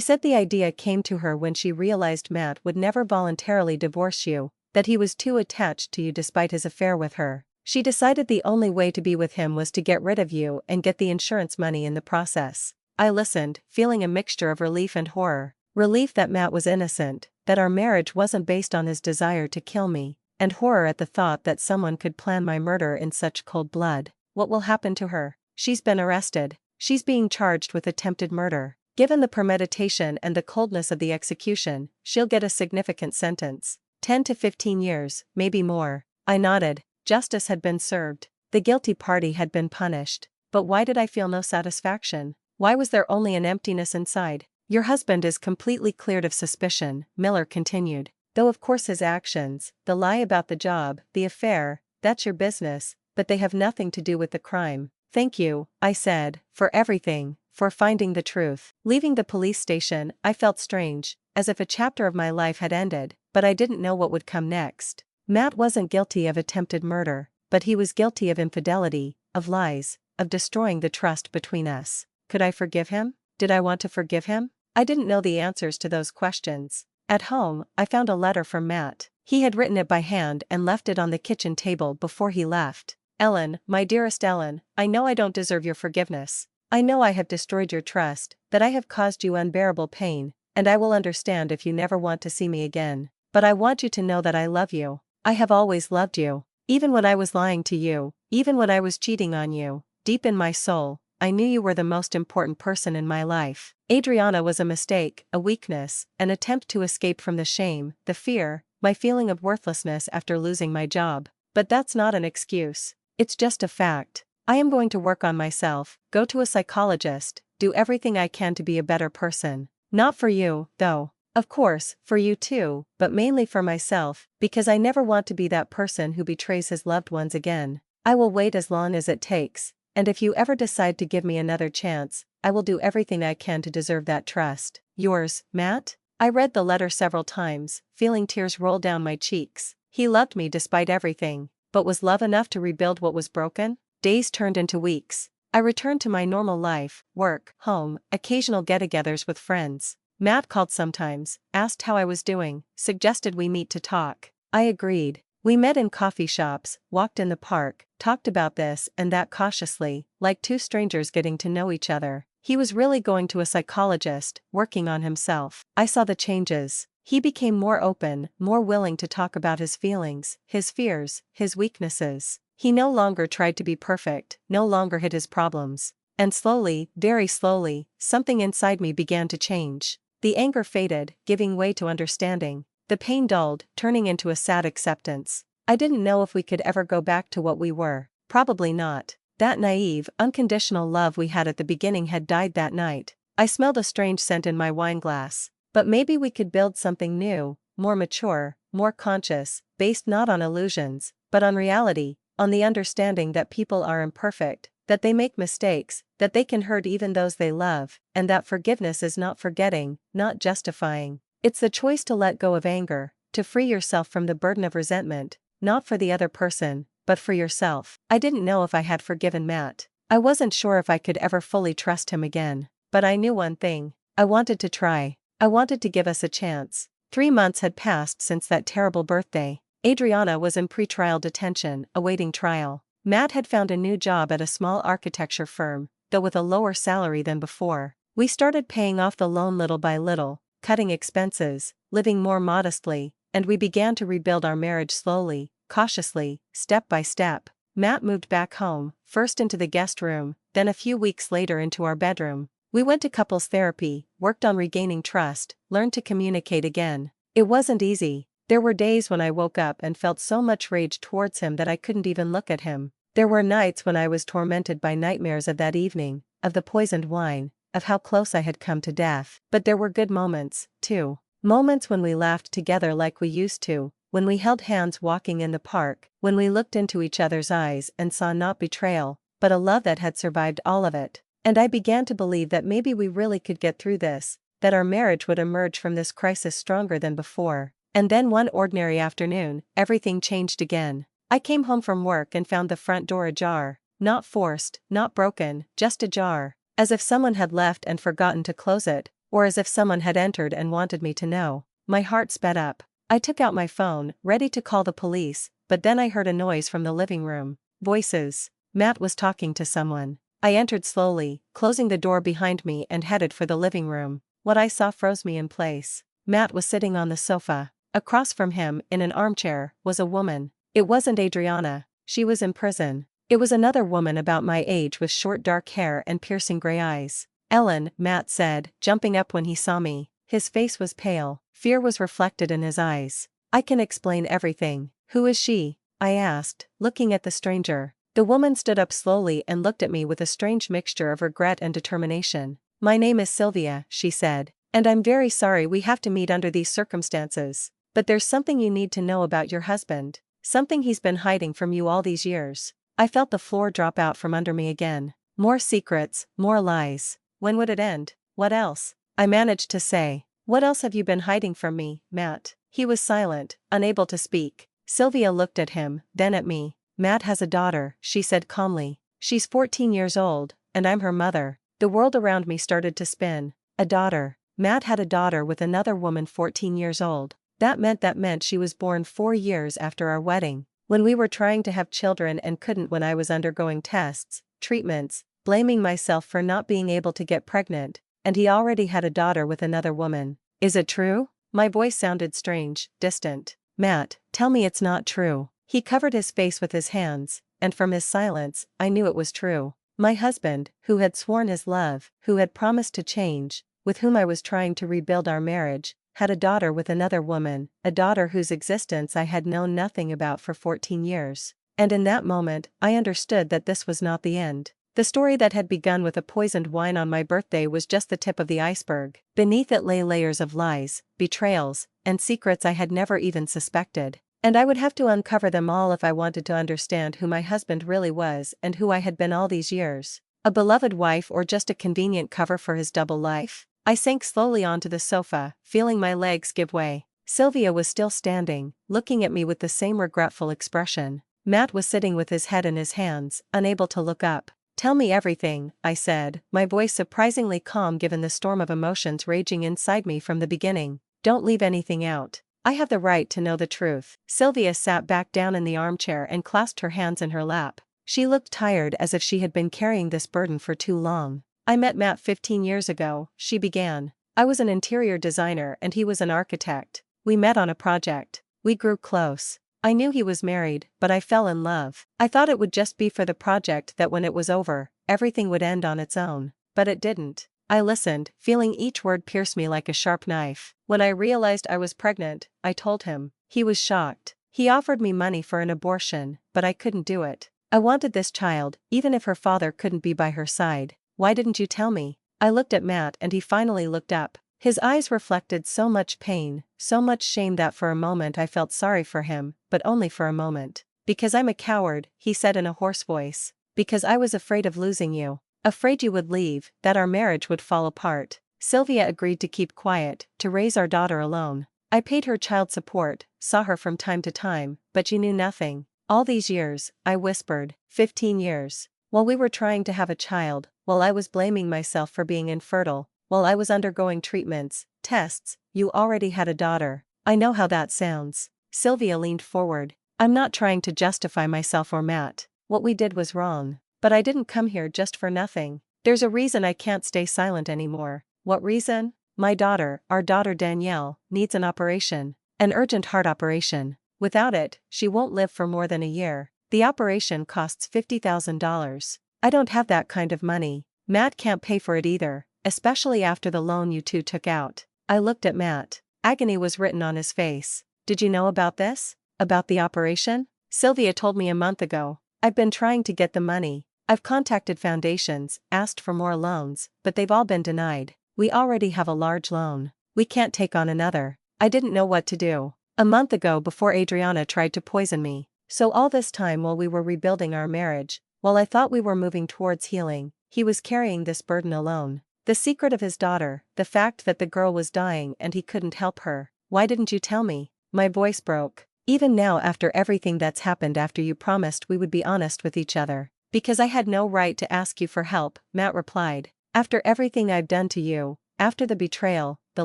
said the idea came to her when she realized Matt would never voluntarily divorce you, that he was too attached to you despite his affair with her. She decided the only way to be with him was to get rid of you and get the insurance money in the process. I listened, feeling a mixture of relief and horror. Relief that Matt was innocent, that our marriage wasn't based on his desire to kill me, and horror at the thought that someone could plan my murder in such cold blood. What will happen to her? She's been arrested. She's being charged with attempted murder. Given the premeditation and the coldness of the execution, she'll get a significant sentence. 10 to 15 years, maybe more. I nodded. Justice had been served. The guilty party had been punished. But why did I feel no satisfaction? Why was there only an emptiness inside? Your husband is completely cleared of suspicion, Miller continued. Though of course his actions, the lie about the job, the affair, that's your business, but they have nothing to do with the crime. Thank you, I said, for everything, for finding the truth. Leaving the police station, I felt strange, as if a chapter of my life had ended, but I didn't know what would come next. Matt wasn't guilty of attempted murder, but he was guilty of infidelity, of lies, of destroying the trust between us. Could I forgive him? Did I want to forgive him? I didn't know the answers to those questions. At home, I found a letter from Matt. He had written it by hand and left it on the kitchen table before he left. Ellen, my dearest Ellen, I know I don't deserve your forgiveness. I know I have destroyed your trust, that I have caused you unbearable pain, and I will understand if you never want to see me again. But I want you to know that I love you. I have always loved you. Even when I was lying to you, even when I was cheating on you, deep in my soul, I knew you were the most important person in my life. Adriana was a mistake, a weakness, an attempt to escape from the shame, the fear, my feeling of worthlessness after losing my job. But that's not an excuse. It's just a fact. I am going to work on myself, go to a psychologist, do everything I can to be a better person. Not for you, though. Of course, for you too, but mainly for myself, because I never want to be that person who betrays his loved ones again. I will wait as long as it takes, and if you ever decide to give me another chance, I will do everything I can to deserve that trust. Yours, Matt? I read the letter several times, feeling tears roll down my cheeks. He loved me despite everything. But was love enough to rebuild what was broken? Days turned into weeks. I returned to my normal life, work, home, occasional get-togethers with friends. Matt called sometimes, asked how I was doing, suggested we meet to talk. I agreed. We met in coffee shops, walked in the park, talked about this and that cautiously, like two strangers getting to know each other. He was really going to a psychologist, working on himself. I saw the changes. He became more open, more willing to talk about his feelings, his fears, his weaknesses. He no longer tried to be perfect, no longer hid his problems. And slowly, very slowly, something inside me began to change. The anger faded, giving way to understanding. The pain dulled, turning into a sad acceptance. I didn't know if we could ever go back to what we were. Probably not. That naive, unconditional love we had at the beginning had died that night. I smelled a strange scent in my wine glass. But maybe we could build something new, more mature, more conscious, based not on illusions, but on reality, on the understanding that people are imperfect, that they make mistakes, that they can hurt even those they love, and that forgiveness is not forgetting, not justifying. It's the choice to let go of anger, to free yourself from the burden of resentment, not for the other person, but for yourself. I didn't know if I had forgiven Matt. I wasn't sure if I could ever fully trust him again. But I knew one thing. I wanted to try. I wanted to give us a chance. 3 months had passed since that terrible birthday. Adriana was in pretrial detention, awaiting trial. Matt had found a new job at a small architecture firm, though with a lower salary than before. We started paying off the loan little by little, cutting expenses, living more modestly, and we began to rebuild our marriage slowly, cautiously, step by step. Matt moved back home, first into the guest room, then a few weeks later into our bedroom. We went to couples therapy, worked on regaining trust, learned to communicate again. It wasn't easy. There were days when I woke up and felt so much rage towards him that I couldn't even look at him. There were nights when I was tormented by nightmares of that evening, of the poisoned wine, of how close I had come to death. But there were good moments, too. Moments when we laughed together like we used to, when we held hands walking in the park, when we looked into each other's eyes and saw not betrayal, but a love that had survived all of it. And I began to believe that maybe we really could get through this, that our marriage would emerge from this crisis stronger than before. And then one ordinary afternoon, everything changed again. I came home from work and found the front door ajar. Not forced, not broken, just ajar. As if someone had left and forgotten to close it, or as if someone had entered and wanted me to know. My heart sped up. I took out my phone, ready to call the police, but then I heard a noise from the living room. Voices. Matt was talking to someone. I entered slowly, closing the door behind me and headed for the living room. What I saw froze me in place. Matt was sitting on the sofa. Across from him, in an armchair, was a woman. It wasn't Adriana. She was in prison. It was another woman about my age with short dark hair and piercing gray eyes. Ellen, Matt said, jumping up when he saw me. His face was pale. Fear was reflected in his eyes. I can explain everything. Who is she? I asked, looking at the stranger. The woman stood up slowly and looked at me with a strange mixture of regret and determination. My name is Sylvia, she said. And I'm very sorry we have to meet under these circumstances. But there's something you need to know about your husband. Something he's been hiding from you all these years. I felt the floor drop out from under me again. More secrets, more lies. When would it end? What else? I managed to say. What else have you been hiding from me, Matt? He was silent, unable to speak. Sylvia looked at him, then at me. Matt has a daughter, she said calmly. She's 14 years old, and I'm her mother. The world around me started to spin. A daughter. Matt had a daughter with another woman 14 years old. That meant she was born 4 years after our wedding. When we were trying to have children and couldn't, when I was undergoing tests, treatments, blaming myself for not being able to get pregnant, and he already had a daughter with another woman. Is it true? My voice sounded strange, distant. Matt, tell me it's not true. He covered his face with his hands, and from his silence, I knew it was true. My husband, who had sworn his love, who had promised to change, with whom I was trying to rebuild our marriage, had a daughter with another woman, a daughter whose existence I had known nothing about for 14 years. And in that moment, I understood that this was not the end. The story that had begun with a poisoned wine on my birthday was just the tip of the iceberg. Beneath it lay layers of lies, betrayals, and secrets I had never even suspected. And I would have to uncover them all if I wanted to understand who my husband really was and who I had been all these years. A beloved wife or just a convenient cover for his double life? I sank slowly onto the sofa, feeling my legs give way. Sylvia was still standing, looking at me with the same regretful expression. Matt was sitting with his head in his hands, unable to look up. Tell me everything, I said, my voice surprisingly calm given the storm of emotions raging inside me from the beginning. Don't leave anything out. I have the right to know the truth. Sylvia sat back down in the armchair and clasped her hands in her lap. She looked tired, as if she had been carrying this burden for too long. I met Matt 15 years ago, she began. I was an interior designer and he was an architect. We met on a project. We grew close. I knew he was married, but I fell in love. I thought it would just be for the project, that when it was over, everything would end on its own. But it didn't. I listened, feeling each word pierce me like a sharp knife. When I realized I was pregnant, I told him. He was shocked. He offered me money for an abortion, but I couldn't do it. I wanted this child, even if her father couldn't be by her side. Why didn't you tell me? I looked at Matt and he finally looked up. His eyes reflected so much pain, so much shame that for a moment I felt sorry for him, but only for a moment. Because I'm a coward, he said in a hoarse voice. Because I was afraid of losing you. Afraid you would leave, that our marriage would fall apart. Sylvia agreed to keep quiet, to raise our daughter alone. I paid her child support, saw her from time to time, but you knew nothing. All these years, I whispered, 15 years. While we were trying to have a child, while I was blaming myself for being infertile, while I was undergoing treatments, tests, you already had a daughter. I know how that sounds. Sylvia leaned forward. I'm not trying to justify myself or Matt. What we did was wrong. But I didn't come here just for nothing. There's a reason I can't stay silent anymore. What reason? My daughter, our daughter Danielle, needs an operation. An urgent heart operation. Without it, she won't live for more than a year. The operation costs $50,000. I don't have that kind of money. Matt can't pay for it either, especially after the loan you two took out. I looked at Matt. Agony was written on his face. Did you know about this? About the operation? Sylvia told me a month ago. I've been trying to get the money. I've contacted foundations, asked for more loans, but they've all been denied. We already have a large loan. We can't take on another. I didn't know what to do. A month ago, before Adriana tried to poison me. So all this time while we were rebuilding our marriage, while I thought we were moving towards healing, he was carrying this burden alone. The secret of his daughter, the fact that the girl was dying and he couldn't help her. Why didn't you tell me? My voice broke. Even now, after everything that's happened, after you promised we would be honest with each other. Because I had no right to ask you for help, Matt replied. After everything I've done to you, after the betrayal, the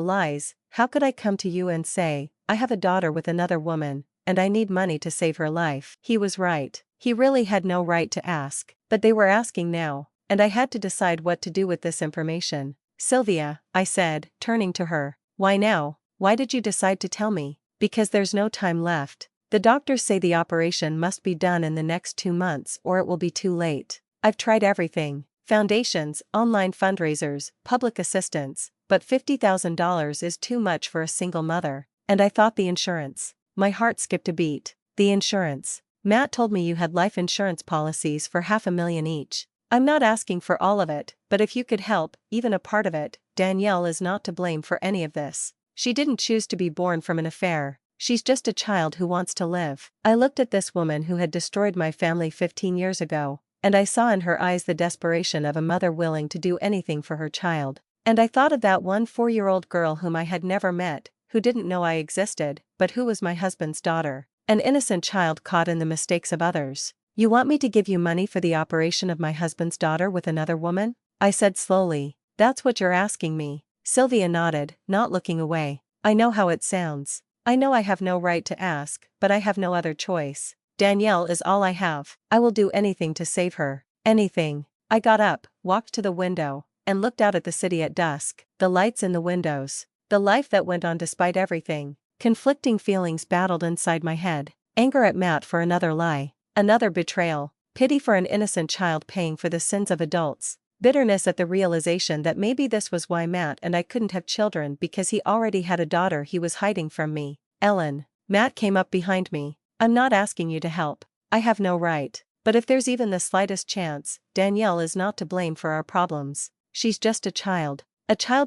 lies, how could I come to you and say, I have a daughter with another woman, and I need money to save her life? He was right. He really had no right to ask. But they were asking now, and I had to decide what to do with this information. Sylvia, I said, turning to her. Why now? Why did you decide to tell me? Because there's no time left. The doctors say the operation must be done in the next 2 months or it will be too late. I've tried everything. Foundations, online fundraisers, public assistance, but $50,000 is too much for a single mother. And I thought the insurance. My heart skipped a beat. The insurance. Matt told me you had life insurance policies for $500,000 each. I'm not asking for all of it, but if you could help, even a part of it, Danielle is not to blame for any of this. She didn't choose to be born from an affair. She's just a child who wants to live. I looked at this woman who had destroyed my family 15 years ago, and I saw in her eyes the desperation of a mother willing to do anything for her child. And I thought of that one 4-year-old girl whom I had never met, who didn't know I existed, but who was my husband's daughter. An innocent child caught in the mistakes of others. You want me to give you money for the operation of my husband's daughter with another woman? I said slowly. That's what you're asking me. Sylvia nodded, not looking away. I know how it sounds. I know I have no right to ask, but I have no other choice. Danielle is all I have. I will do anything to save her. Anything. I got up, walked to the window, and looked out at the city at dusk, the lights in the windows, the life that went on despite everything. Conflicting feelings battled inside my head. Anger at Matt for another lie, another betrayal, pity for an innocent child paying for the sins of adults, bitterness at the realization that maybe this was why Matt and I couldn't have children, because he already had a daughter he was hiding from me. Ellen. Matt came up behind me. I'm not asking you to help. I have no right. But if there's even the slightest chance, Danielle is not to blame for our problems. She's just a child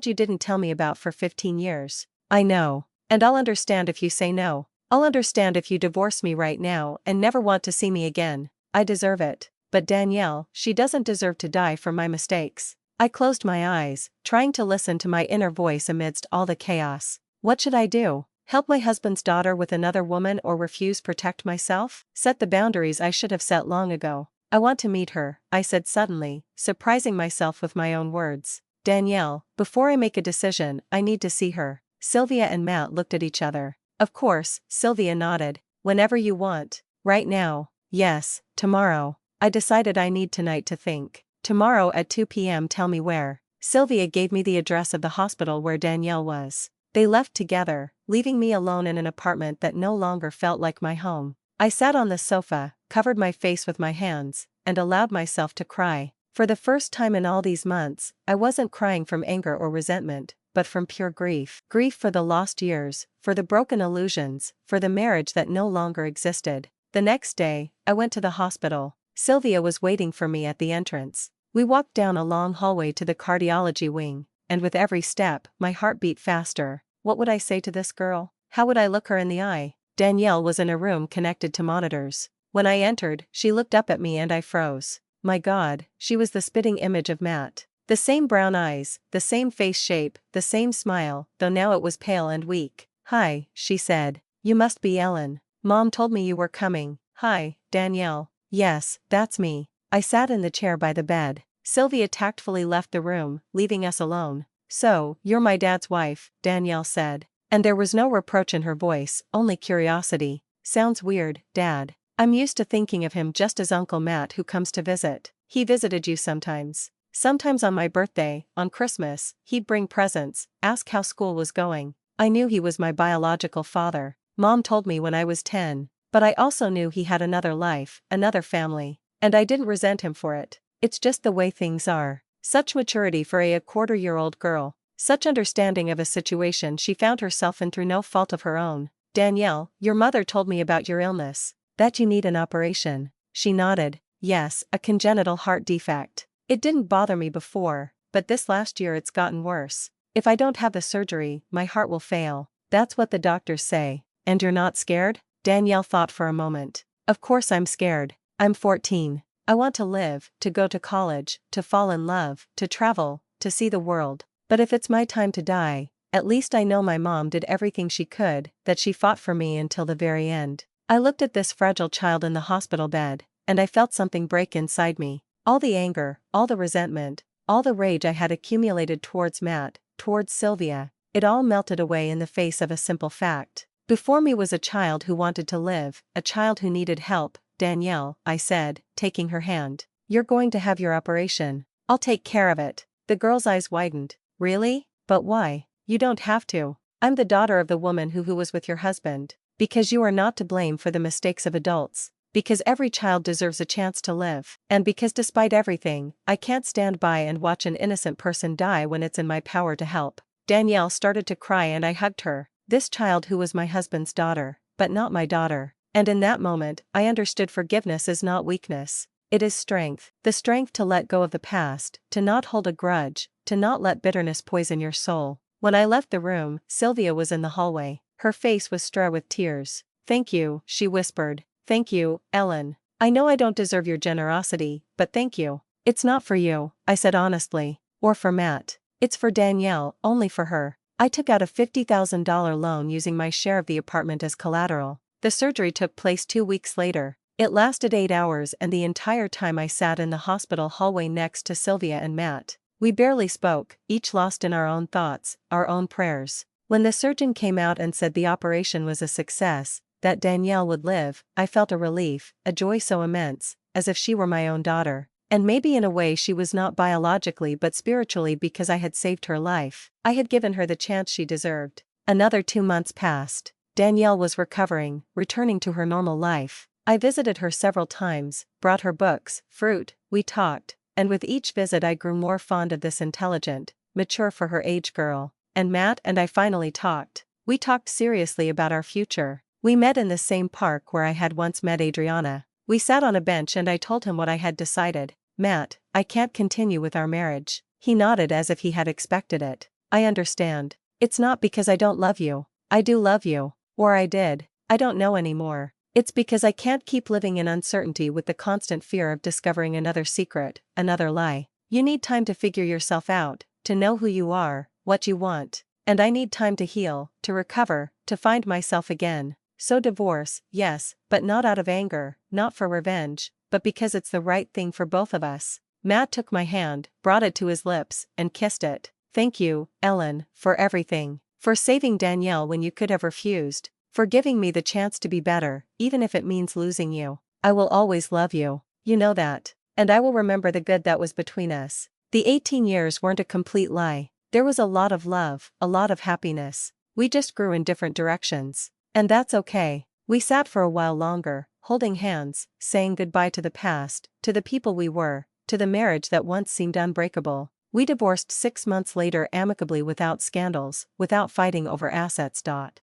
you didn't tell me about for 15 years. I know. And I'll understand if you say no. I'll understand if you divorce me right now and never want to see me again. I deserve it. But Danielle, she doesn't deserve to die for my mistakes. I closed my eyes, trying to listen to my inner voice amidst all the chaos. What should I do? Help my husband's daughter with another woman or refuse protect myself? Set the boundaries I should have set long ago. I want to meet her, I said suddenly, surprising myself with my own words. Danielle, before I make a decision, I need to see her. Sylvia and Matt looked at each other. Of course, Sylvia nodded. Whenever you want. Right now. Yes, tomorrow. I decided I need tonight to think. Tomorrow at 2 p.m. Tell me where. Sylvia gave me the address of the hospital where Danielle was. They left together, leaving me alone in an apartment that no longer felt like my home. I sat on the sofa, covered my face with my hands, and allowed myself to cry. For the first time in all these months, I wasn't crying from anger or resentment, but from pure grief. Grief for the lost years, for the broken illusions, for the marriage that no longer existed. The next day, I went to the hospital. Sylvia was waiting for me at the entrance. We walked down a long hallway to the cardiology wing, and with every step, my heart beat faster. What would I say to this girl? How would I look her in the eye? Danielle was in a room connected to monitors. When I entered, she looked up at me and I froze. My God, she was the spitting image of Matt. The same brown eyes, the same face shape, the same smile, though now it was pale and weak. Hi, she said. You must be Ellen. Mom told me you were coming. Hi, Danielle. Yes, that's me. I sat in the chair by the bed. Sylvia tactfully left the room, leaving us alone. So, you're my dad's wife, Danielle said. And there was no reproach in her voice, only curiosity. Sounds weird, Dad. I'm used to thinking of him just as Uncle Matt who comes to visit. He visited you sometimes. Sometimes on my birthday, on Christmas, he'd bring presents, ask how school was going. I knew he was my biological father. Mom told me when I was 10. But I also knew he had another life, another family. And I didn't resent him for it. It's just the way things are. Such maturity for a quarter-year-old girl. Such understanding of a situation she found herself in through no fault of her own. Danielle, your mother told me about your illness. That you need an operation. She nodded. Yes, a congenital heart defect. It didn't bother me before, but this last year it's gotten worse. If I don't have the surgery, my heart will fail. That's what the doctors say. And you're not scared? Danielle thought for a moment. Of course I'm scared. I'm 14. I want to live, to go to college, to fall in love, to travel, to see the world. But if it's my time to die, at least I know my mom did everything she could, that she fought for me until the very end. I looked at this fragile child in the hospital bed, and I felt something break inside me. All the anger, all the resentment, all the rage I had accumulated towards Matt, towards Sylvia, it all melted away in the face of a simple fact. Before me was a child who wanted to live, a child who needed help. Danielle, I said, taking her hand. You're going to have your operation. I'll take care of it. The girl's eyes widened. Really? But why? You don't have to. I'm the daughter of the woman who was with your husband. Because you are not to blame for the mistakes of adults. Because every child deserves a chance to live. And because despite everything, I can't stand by and watch an innocent person die when it's in my power to help. Danielle started to cry and I hugged her. This child who was my husband's daughter, but not my daughter. And in that moment, I understood forgiveness is not weakness. It is strength. The strength to let go of the past, to not hold a grudge, to not let bitterness poison your soul. When I left the room, Sylvia was in the hallway. Her face was strewn with tears. "Thank you," she whispered. "Thank you, Ellen. I know I don't deserve your generosity, but thank you." "It's not for you," I said honestly. "Or for Matt. It's for Danielle, only for her. I took out a $50,000 loan using my share of the apartment as collateral. The surgery took place 2 weeks later. It lasted 8 hours, and the entire time I sat in the hospital hallway next to Sylvia and Matt. We barely spoke, each lost in our own thoughts, our own prayers. When the surgeon came out and said the operation was a success, that Danielle would live, I felt a relief, a joy so immense, as if she were my own daughter. And maybe in a way she was, not biologically but spiritually, because I had saved her life. I had given her the chance she deserved. Another 2 months passed. Danielle was recovering, returning to her normal life. I visited her several times, brought her books, fruit, we talked, and with each visit I grew more fond of this intelligent, mature for her age girl. And Matt and I finally talked. We talked seriously about our future. We met in the same park where I had once met Adriana. We sat on a bench and I told him what I had decided. "Matt, I can't continue with our marriage." He nodded as if he had expected it. "I understand. It's not because I don't love you. I do love you. Or I did. I don't know anymore. It's because I can't keep living in uncertainty with the constant fear of discovering another secret, another lie. You need time to figure yourself out, to know who you are, what you want. And I need time to heal, to recover, to find myself again. So divorce, yes, but not out of anger, not for revenge, but because it's the right thing for both of us." Matt took my hand, brought it to his lips, and kissed it. "Thank you, Ellen, for everything. For saving Danielle when you could have refused. For giving me the chance to be better, even if it means losing you. I will always love you. You know that. And I will remember the good that was between us. The 18 years weren't a complete lie. There was a lot of love, a lot of happiness. We just grew in different directions. And that's okay." We sat for a while longer, holding hands, saying goodbye to the past, to the people we were, to the marriage that once seemed unbreakable. We divorced 6 months later amicably, without scandals, without fighting over assets.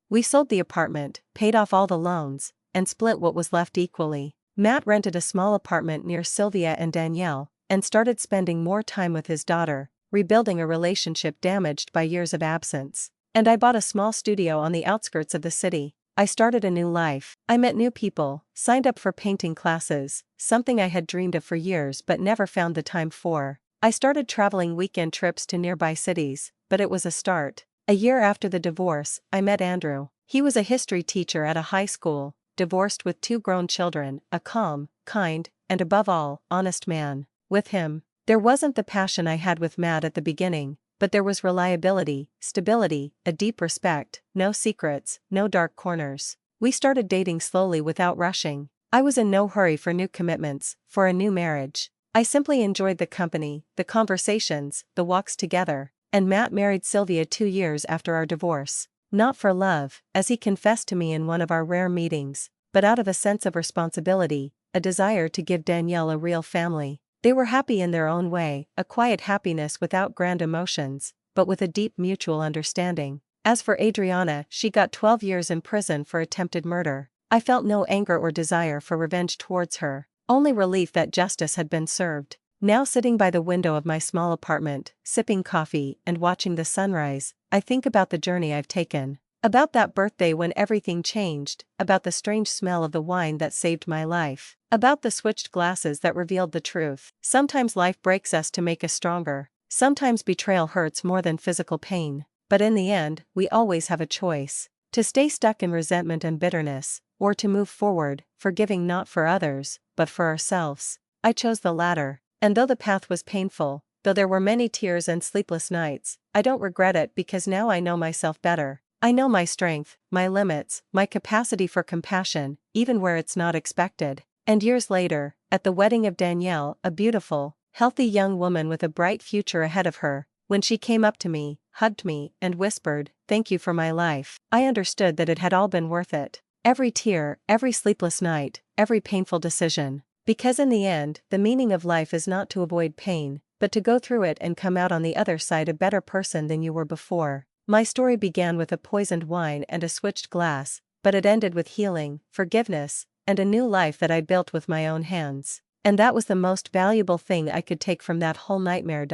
We sold the apartment, paid off all the loans, and split what was left equally. Matt rented a small apartment near Sylvia and Danielle, and started spending more time with his daughter, rebuilding a relationship damaged by years of absence. And I bought a small studio on the outskirts of the city. I started a new life. I met new people, signed up for painting classes, something I had dreamed of for years but never found the time for. I started traveling weekend trips to nearby cities, but it was a start. A year after the divorce, I met Andrew. He was a history teacher at a high school, divorced with 2 grown children, a calm, kind, and above all, honest man. With him, there wasn't the passion I had with Matt at the beginning, but there was reliability, stability, a deep respect, no secrets, no dark corners. We started dating slowly without rushing. I was in no hurry for new commitments, for a new marriage. I simply enjoyed the company, the conversations, the walks together. And Matt married Sylvia 2 years after our divorce. Not for love, as he confessed to me in one of our rare meetings, but out of a sense of responsibility, a desire to give Danielle a real family. They were happy in their own way, a quiet happiness without grand emotions, but with a deep mutual understanding. As for Adriana, she got 12 years in prison for attempted murder. I felt no anger or desire for revenge towards her, only relief that justice had been served. Now sitting by the window of my small apartment, sipping coffee and watching the sunrise, I think about the journey I've taken. About that birthday when everything changed, about the strange smell of the wine that saved my life, about the switched glasses that revealed the truth. Sometimes life breaks us to make us stronger. Sometimes betrayal hurts more than physical pain. But in the end, we always have a choice. To stay stuck in resentment and bitterness, or to move forward, forgiving not for others, but for ourselves. I chose the latter. And though the path was painful, though there were many tears and sleepless nights, I don't regret it because now I know myself better. I know my strength, my limits, my capacity for compassion, even where it's not expected. And years later, at the wedding of Danielle, a beautiful, healthy young woman with a bright future ahead of her, when she came up to me, hugged me, and whispered, "Thank you for my life," I understood that it had all been worth it. Every tear, every sleepless night, every painful decision. Because in the end, the meaning of life is not to avoid pain, but to go through it and come out on the other side a better person than you were before. My story began with a poisoned wine and a switched glass, but it ended with healing, forgiveness, and a new life that I built with my own hands. And that was the most valuable thing I could take from that whole nightmare.